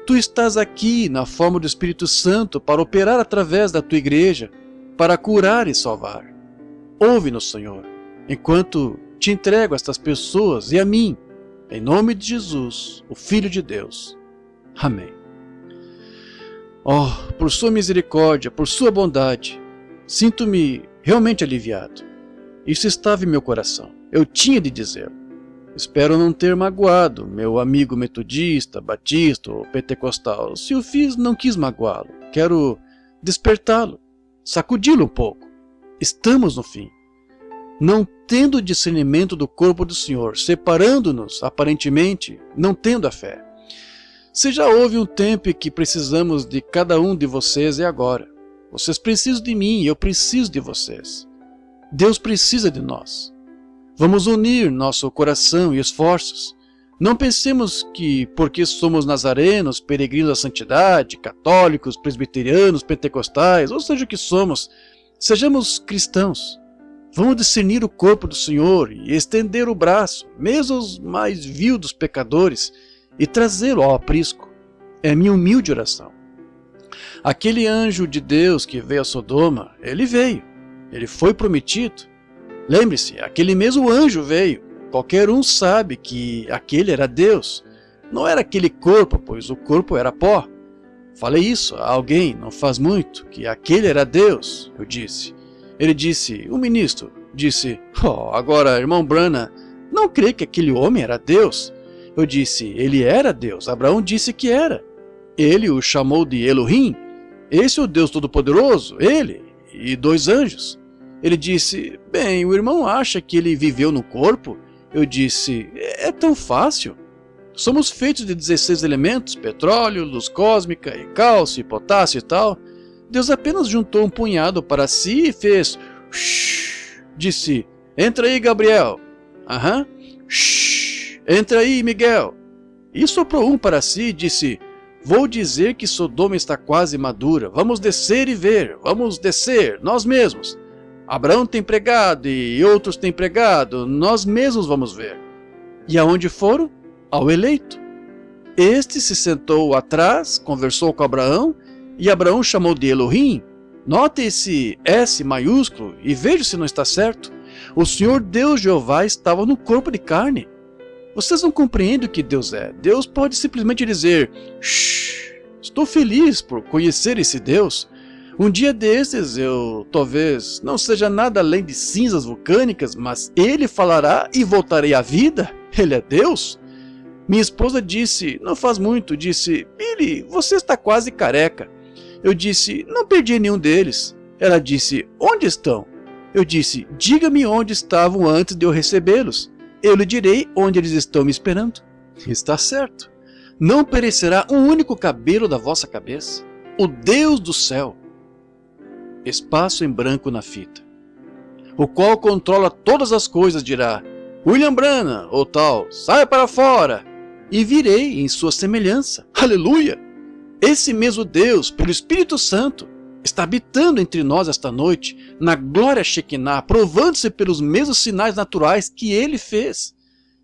S1: Tu estás aqui na forma do Espírito Santo para operar através da tua igreja, para curar e salvar. Ouve-nos, Senhor, enquanto te entrego estas pessoas e a mim, em nome de Jesus, o Filho de Deus. Amém. Oh, por sua misericórdia, por sua bondade, sinto-me realmente aliviado. Isso estava em meu coração. Eu tinha de dizê-lo. Espero não ter magoado meu amigo metodista, batista ou pentecostal. Se o fiz, não quis magoá-lo. Quero despertá-lo, sacudi-lo um pouco. Estamos no fim. Não tendo discernimento do corpo do Senhor, separando-nos, aparentemente, não tendo a fé. Se já houve um tempo em que precisamos de cada um de vocês, é agora. Vocês precisam de mim e eu preciso de vocês. Deus precisa de nós. Vamos unir nosso coração e esforços. Não pensemos que porque somos nazarenos, peregrinos da santidade, católicos, presbiterianos, pentecostais, ou seja o que somos, sejamos cristãos. Vamos discernir o corpo do Senhor e estender o braço, mesmo aos mais vil dos pecadores, e trazê-lo ao aprisco. É minha humilde oração. Aquele anjo de Deus que veio a Sodoma, ele veio. Ele foi prometido. Lembre-se, aquele mesmo anjo veio. Qualquer um sabe que aquele era Deus. Não era aquele corpo, pois o corpo era pó. Falei isso a alguém, não faz muito, que aquele era Deus, eu disse. Ele disse, o ministro, disse, agora, irmão Branham, não crê que aquele homem era Deus? Eu disse, ele era Deus. Abraão disse que era. Ele o chamou de Elohim. Esse é o Deus Todo-Poderoso, ele e 2 anjos. Ele disse, bem, o irmão acha que ele viveu no corpo? Eu disse, é tão fácil. Somos feitos de 16 elementos, petróleo, luz cósmica, e cálcio, e potássio e tal. Deus apenas juntou um punhado para si e fez... Disse, entra aí, Gabriel. Aham. Entra aí, Miguel. E soprou um para si e disse, vou dizer que Sodoma está quase madura. Vamos descer e ver. Vamos descer, nós mesmos. Abraão tem pregado e outros têm pregado. Nós mesmos vamos ver. E aonde foram? Ao eleito. Este se sentou atrás, conversou com Abraão, e Abraão chamou de Elohim. Note esse S maiúsculo e veja se não está certo. O Senhor Deus Jeová estava no corpo de carne. Vocês não compreendem o que Deus é. Deus pode simplesmente dizer: shh, estou feliz por conhecer esse Deus. Um dia desses eu talvez não seja nada além de cinzas vulcânicas, mas Ele falará e voltarei à vida. Ele é Deus. Minha esposa disse, não faz muito, disse: Billy, você está quase careca. Eu disse: não perdi nenhum deles. Ela disse: onde estão? Eu disse: diga-me onde estavam antes de eu recebê-los. Eu lhe direi onde eles estão me esperando. Está certo. Não perecerá um único cabelo da vossa cabeça. O Deus do céu, espaço em branco na fita, o qual controla todas as coisas, dirá: William Branham, ou tal, saia para fora, e virei em sua semelhança. Aleluia! Esse mesmo Deus, pelo Espírito Santo, está habitando entre nós esta noite, na glória Shekinah, provando-se pelos mesmos sinais naturais que Ele fez.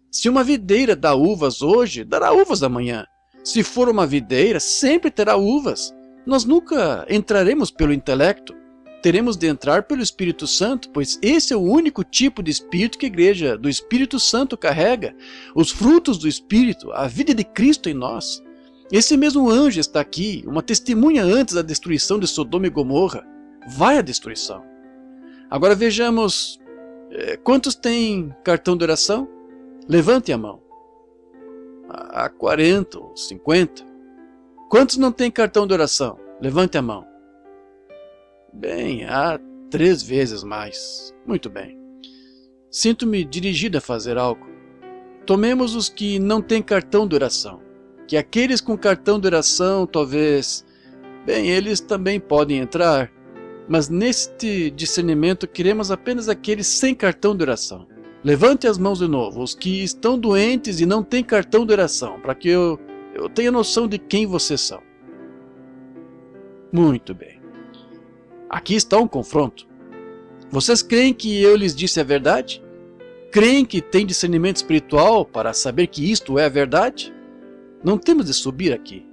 S1: Se uma videira dá uvas hoje, dará uvas amanhã. Se for uma videira, sempre terá uvas. Nós nunca entraremos pelo intelecto. Teremos de entrar pelo Espírito Santo, pois esse é o único tipo de espírito que a Igreja do Espírito Santo carrega. Os frutos do Espírito, a vida de Cristo em nós. Esse mesmo anjo está aqui, uma testemunha antes da destruição de Sodoma e Gomorra. Vai à destruição. Agora vejamos, quantos têm cartão de oração? Levante a mão. Há 40 ou 50. Quantos não têm cartão de oração? Levante a mão. Bem, há 3 vezes mais. Muito bem. Sinto-me dirigido a fazer algo. Tomemos os que não têm cartão de oração. Que aqueles com cartão de oração, talvez, bem, eles também podem entrar, mas neste discernimento queremos apenas aqueles sem cartão de oração. Levante as mãos de novo, os que estão doentes e não têm cartão de oração, para que eu tenha noção de quem vocês são. Muito bem. Aqui está um confronto. Vocês creem que eu lhes disse a verdade? Creem que têm discernimento espiritual para saber que isto é a verdade? Não temos de subir aqui.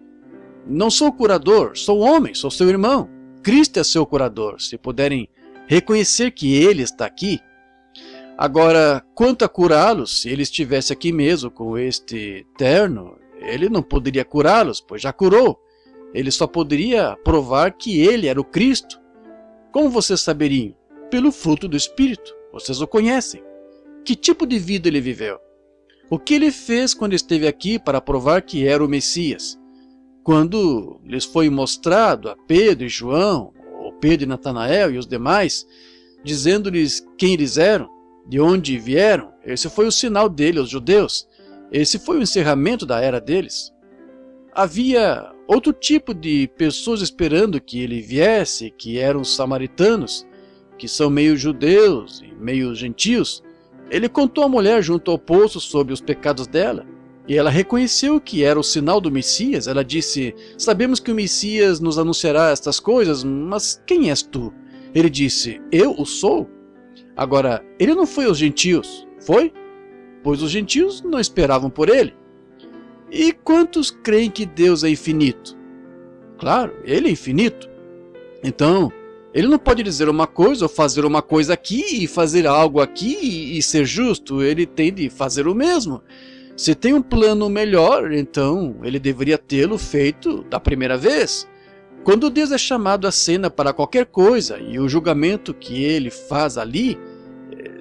S1: Não sou curador, sou homem, sou seu irmão. Cristo é seu curador, se puderem reconhecer que Ele está aqui. Agora, quanto a curá-los, se Ele estivesse aqui mesmo com este terno, Ele não poderia curá-los, pois já curou. Ele só poderia provar que Ele era o Cristo. Como vocês saberiam? Pelo fruto do Espírito. Vocês o conhecem. Que tipo de vida Ele viveu? O que Ele fez quando esteve aqui para provar que era o Messias? Quando lhes foi mostrado a Pedro e João, ou Pedro e Natanael e os demais, dizendo-lhes quem eles eram, de onde vieram, esse foi o sinal dele aos judeus. Esse foi o encerramento da era deles. Havia outro tipo de pessoas esperando que ele viesse, que eram os samaritanos, que são meio judeus e meio gentios. Ele contou à mulher junto ao poço sobre os pecados dela, e ela reconheceu que era o sinal do Messias. Ela disse: sabemos que o Messias nos anunciará estas coisas, mas quem és tu? Ele disse: eu o sou. Agora, ele não foi aos gentios, foi? Pois os gentios não esperavam por ele. E quantos creem que Deus é infinito? Claro, ele é infinito. Então, ele não pode dizer uma coisa ou fazer uma coisa aqui e fazer algo aqui e ser justo. Ele tem de fazer o mesmo. Se tem um plano melhor, então ele deveria tê-lo feito da primeira vez. Quando Deus é chamado à cena para qualquer coisa e o julgamento que ele faz ali,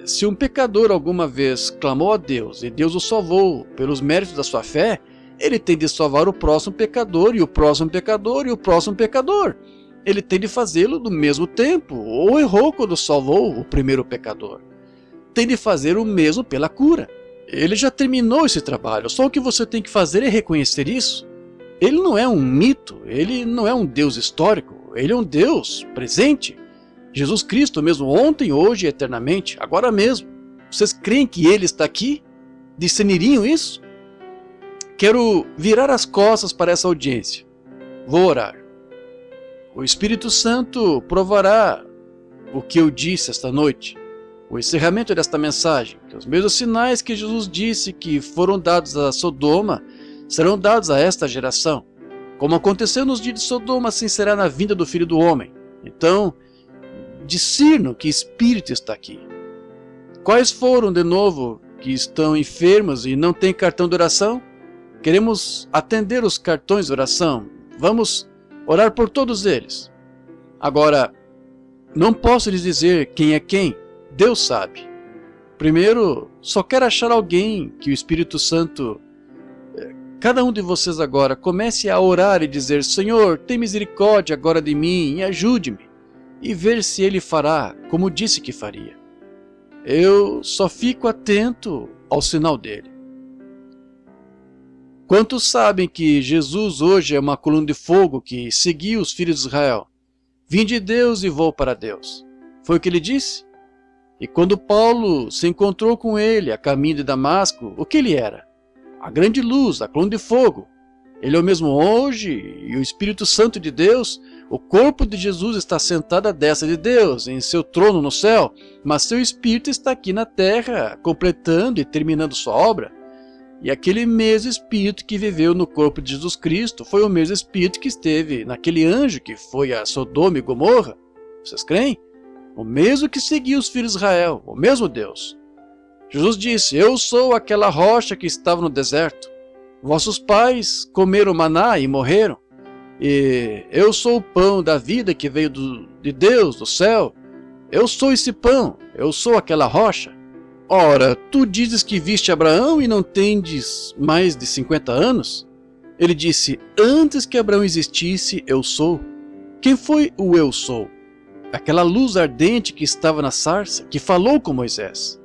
S1: se um pecador alguma vez clamou a Deus e Deus o salvou pelos méritos da sua fé, ele tem de salvar o próximo pecador e o próximo pecador e o próximo pecador. Ele tem de fazê-lo do mesmo tempo, ou errou quando salvou o primeiro pecador. Tem de fazer o mesmo pela cura. Ele já terminou esse trabalho, só o que você tem que fazer é reconhecer isso. Ele não é um mito, ele não é um Deus histórico, ele é um Deus presente. Jesus Cristo mesmo ontem, hoje e eternamente, agora mesmo. Vocês creem que Ele está aqui? Discerniriam isso? Quero virar as costas para essa audiência. Vou orar. O Espírito Santo provará o que eu disse esta noite. O encerramento desta mensagem, que os mesmos sinais que Jesus disse que foram dados a Sodoma, serão dados a esta geração. Como aconteceu nos dias de Sodoma, assim será na vinda do Filho do Homem. Então, discerno que Espírito está aqui. quais foram, de novo, que estão enfermos e não têm cartão de oração? Queremos atender os cartões de oração. Vamos orar por todos eles. Agora, não posso lhes dizer quem é quem. Deus sabe. Primeiro, só quero achar alguém que o Espírito Santo... Cada um de vocês agora comece a orar e dizer: Senhor, tem misericórdia agora de mim e ajude-me. E ver se Ele fará como disse que faria. Eu só fico atento ao sinal dele. Quantos sabem que Jesus hoje é uma coluna de fogo que seguiu os filhos de Israel? Vim de Deus e vou para Deus. Foi o que ele disse? E quando Paulo se encontrou com ele a caminho de Damasco, o que ele era? A grande luz, a coluna de fogo. Ele é o mesmo hoje, e o Espírito Santo de Deus, o corpo de Jesus está sentado à destra de Deus, em seu trono no céu, mas seu Espírito está aqui na terra, completando e terminando sua obra. E aquele mesmo Espírito que viveu no corpo de Jesus Cristo foi o mesmo Espírito que esteve naquele anjo que foi a Sodoma e Gomorra. Vocês creem? O mesmo que seguiu os filhos de Israel, o mesmo Deus. Jesus disse: eu sou aquela rocha que estava no deserto. Vossos pais comeram maná e morreram. E eu sou o pão da vida que veio de Deus, do céu. Eu sou esse pão, eu sou aquela rocha. Ora, tu dizes que viste Abraão e não tendes mais de 50 anos? Ele disse: antes que Abraão existisse, eu sou. Quem foi o eu sou? Aquela luz ardente que estava na sarça, que falou com Moisés.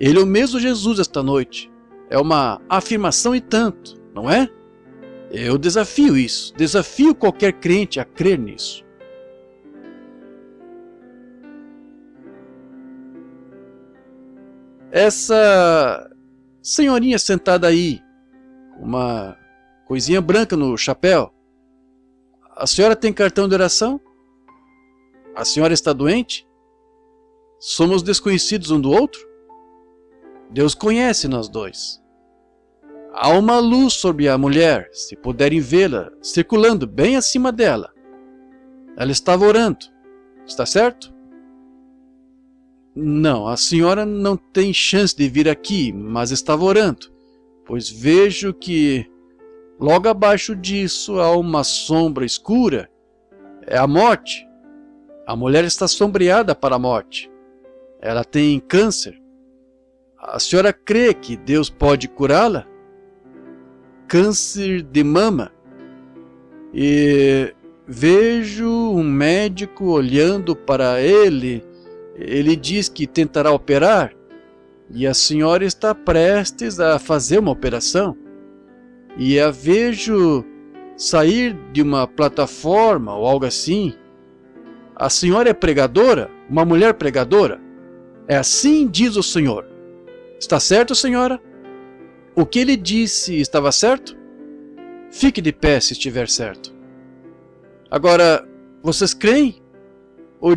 S1: Ele é o mesmo Jesus esta noite. É uma afirmação e tanto, não é? Eu desafio isso. Desafio qualquer crente a crer nisso. Essa senhorinha sentada aí, uma coisinha branca no chapéu, a senhora tem cartão de oração? A senhora está doente? Somos desconhecidos um do outro? Deus conhece nós dois. Há uma luz sobre a mulher, se puderem vê-la, circulando bem acima dela. Ela estava orando, está certo? Não, a senhora não tem chance de vir aqui, mas estava orando, pois vejo que logo abaixo disso há uma sombra escura. É a morte. A mulher está sombreada para a morte. Ela tem câncer. A senhora crê que Deus pode curá-la? Câncer de mama. E vejo um médico olhando para ele. Ele diz que tentará operar. E a senhora está prestes a fazer uma operação. E a vejo sair de uma plataforma ou algo assim. A senhora é pregadora? Uma mulher pregadora? É assim diz o Senhor. Está certo, senhora? O que ele disse estava certo? Fique de pé se estiver certo. Agora, vocês creem? Ou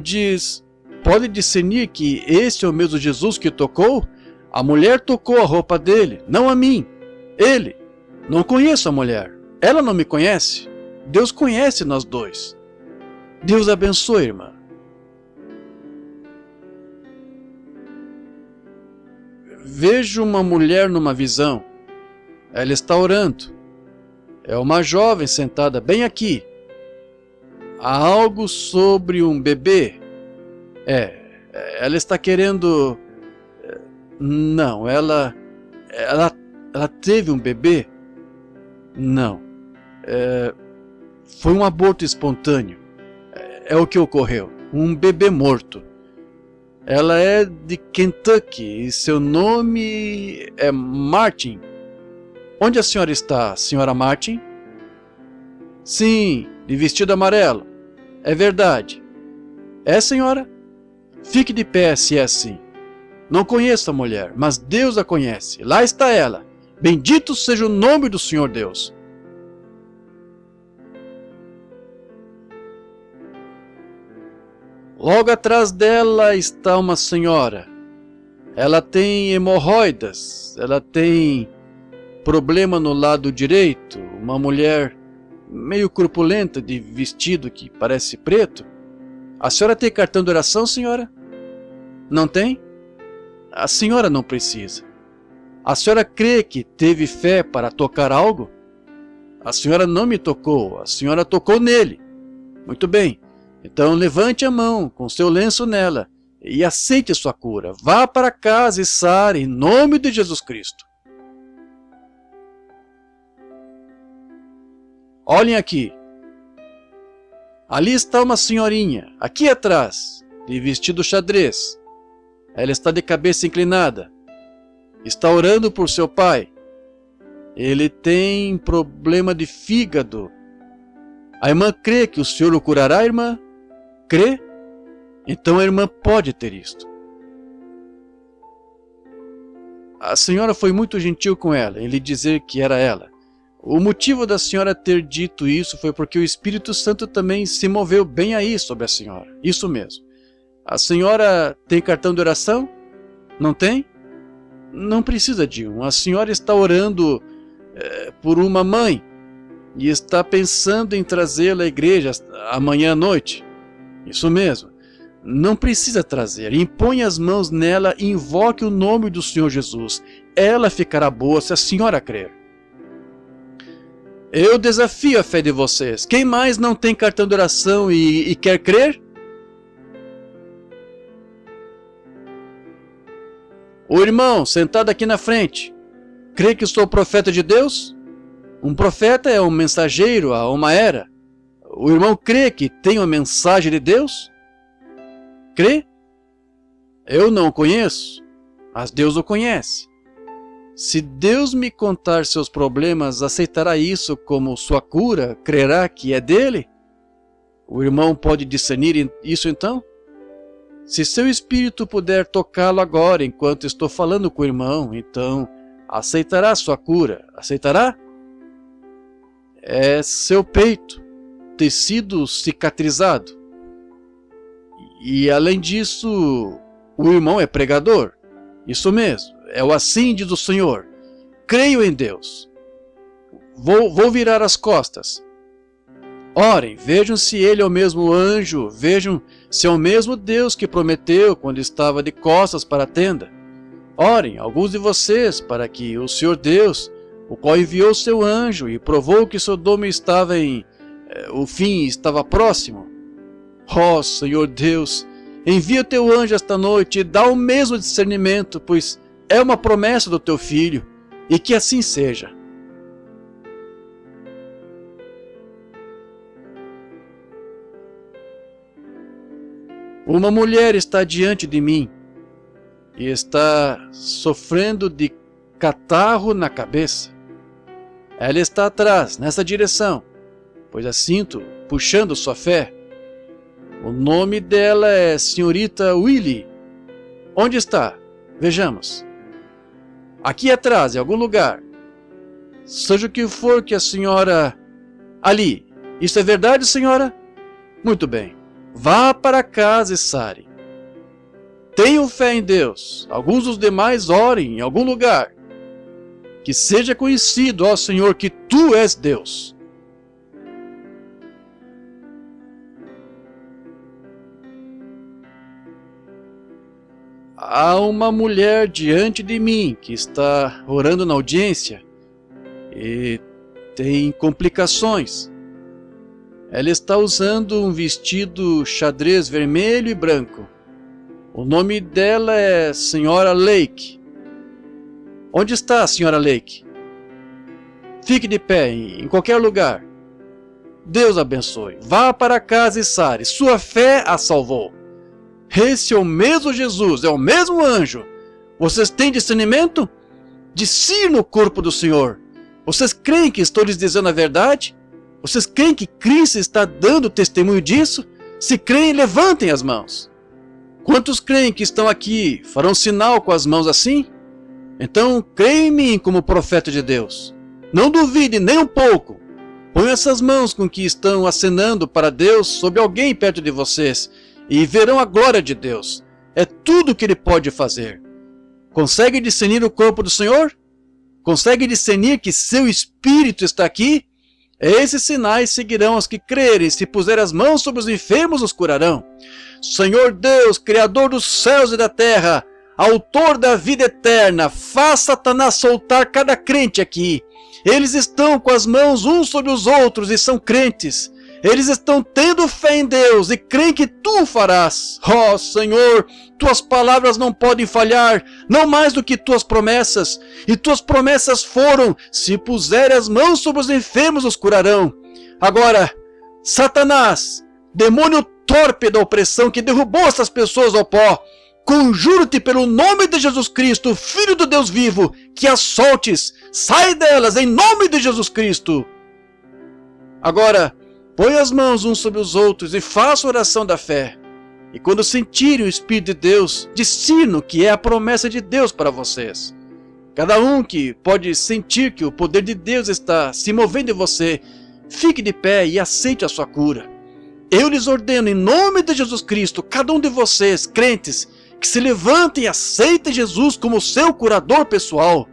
S1: pode discernir que este é o mesmo Jesus que tocou? A mulher tocou a roupa dele, não a mim. Ele. Não conheço a mulher. Ela não me conhece. Deus conhece nós dois. Deus abençoe, irmã. Vejo uma mulher numa visão. Ela está orando. É uma jovem sentada bem aqui. Há algo sobre um bebê. Ela está querendo... Não, ela teve um bebê? Não. Foi um aborto espontâneo. É o que ocorreu. Um bebê morto. Ela é de Kentucky e seu nome é Martin. Onde a senhora está, senhora Martin? Sim, de vestido amarelo. É verdade. É, senhora? Fique de pé se é assim. Não conheço a mulher, mas Deus a conhece. Lá está ela. Bendito seja o nome do Senhor Deus. Logo atrás dela está uma senhora. Ela tem hemorroidas, ela tem problema no lado direito, uma mulher meio corpulenta de vestido que parece preto. A senhora tem cartão de oração, senhora? Não tem? A senhora não precisa. A senhora crê que teve fé para tocar algo? A senhora não me tocou, a senhora tocou nele. Muito bem, então levante a mão com seu lenço nela e aceite sua cura. Vá para casa e sare em nome de Jesus Cristo. Olhem aqui. Ali está uma senhorinha, aqui atrás, de vestido xadrez. Ela está de cabeça inclinada. Está orando por seu pai. Ele tem problema de fígado. A irmã crê que o Senhor o curará, irmã? Crê? Então a irmã pode ter isto. A senhora foi muito gentil com ela em lhe dizer que era ela. O motivo da senhora ter dito isso foi porque o Espírito Santo também se moveu bem aí sobre a senhora. Isso mesmo. A senhora tem cartão de oração? Não tem? Não precisa de um. A senhora está orando por uma mãe e está pensando em trazê-la à igreja amanhã à noite. Isso mesmo. Não precisa trazer. Impõe as mãos nela e invoque o nome do Senhor Jesus. Ela ficará boa se a senhora crer. Eu desafio a fé de vocês. Quem mais não tem cartão de oração e quer crer? O irmão sentado aqui na frente. Crê que sou profeta de Deus? Um profeta é um mensageiro a uma era. O irmão crê que tem uma mensagem de Deus? Crê? Eu não o conheço, mas Deus o conhece. Se Deus me contar seus problemas, aceitará isso como sua cura? Crerá que é dele? O irmão pode discernir isso então? Se seu espírito puder tocá-lo agora enquanto estou falando com o irmão, então aceitará sua cura. Aceitará? É seu peito, tecido cicatrizado. E além disso, o irmão é pregador. Isso mesmo, é o assim diz o Senhor. Creio em Deus. Vou virar as costas. Orem, vejam se ele é o mesmo anjo, vejam se é o mesmo Deus que prometeu quando estava de costas para a tenda. Orem, alguns de vocês, para que o Senhor Deus, o qual enviou seu anjo e provou que Sodoma estava o fim estava próximo. Ó Senhor Deus, envia teu anjo esta noite e dá o mesmo discernimento, pois é uma promessa do teu filho, e que assim seja. Uma mulher está diante de mim e está sofrendo de catarro na cabeça. Ela está atrás, nessa direção, pois a sinto puxando sua fé. O nome dela é Senhorita Willie. Onde está? Vejamos. Aqui atrás, em algum lugar. Seja o que for que a senhora... Ali. Isso é verdade, senhora? Muito bem. Vá para casa e sare. Tenham fé em Deus. Alguns dos demais orem em algum lugar. Que seja conhecido, ó Senhor, que Tu és Deus. Há uma mulher diante de mim que está orando na audiência e tem complicações. Ela está usando um vestido xadrez vermelho e branco. O nome dela é Senhora Lake. Onde está a Senhora Lake? Fique de pé em qualquer lugar. Deus abençoe. Vá para casa e sare. Sua fé a salvou. Esse é o mesmo Jesus, é o mesmo anjo. Vocês têm discernimento? Discernam o corpo do Senhor. Vocês creem que estou lhes dizendo a verdade? Vocês creem que Cristo está dando testemunho disso? Se creem, levantem as mãos. Quantos creem que estão aqui farão sinal com as mãos assim? Então creem em mim como profeta de Deus. Não duvide nem um pouco. Ponham essas mãos com que estão acenando para Deus sobre alguém perto de vocês e verão a glória de Deus. É tudo o que Ele pode fazer. Consegue discernir o corpo do Senhor? Consegue discernir que seu Espírito está aqui? Esses sinais seguirão os que crerem. Se puser as mãos sobre os enfermos, os curarão. Senhor Deus, Criador dos céus e da terra, autor da vida eterna, faz Satanás soltar cada crente aqui. Eles estão com as mãos uns sobre os outros e são crentes. Eles estão tendo fé em Deus e creem que tu o farás. Ó Senhor, tuas palavras não podem falhar, não mais do que tuas promessas. E tuas promessas foram: se puser as mãos sobre os enfermos, os curarão. Agora, Satanás, demônio torpe da opressão que derrubou essas pessoas ao pó, conjuro-te pelo nome de Jesus Cristo, Filho do Deus vivo, que as soltes. Sai delas em nome de Jesus Cristo. Agora, põe as mãos uns sobre os outros e faça a oração da fé. E quando sentirem o Espírito de Deus, discerno que é a promessa de Deus para vocês. Cada um que pode sentir que o poder de Deus está se movendo em você, fique de pé e aceite a sua cura. Eu lhes ordeno em nome de Jesus Cristo, cada um de vocês, crentes, que se levantem e aceitem Jesus como seu curador pessoal.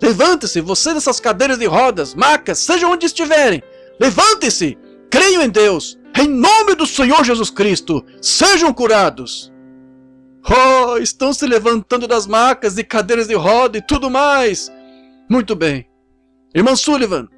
S1: Levante-se, você nessas cadeiras de rodas, macas, seja onde estiverem. Levante-se, creiam em Deus, em nome do Senhor Jesus Cristo, sejam curados. Oh, estão se levantando das macas e cadeiras de roda e tudo mais. Muito bem. Irmã Sullivan,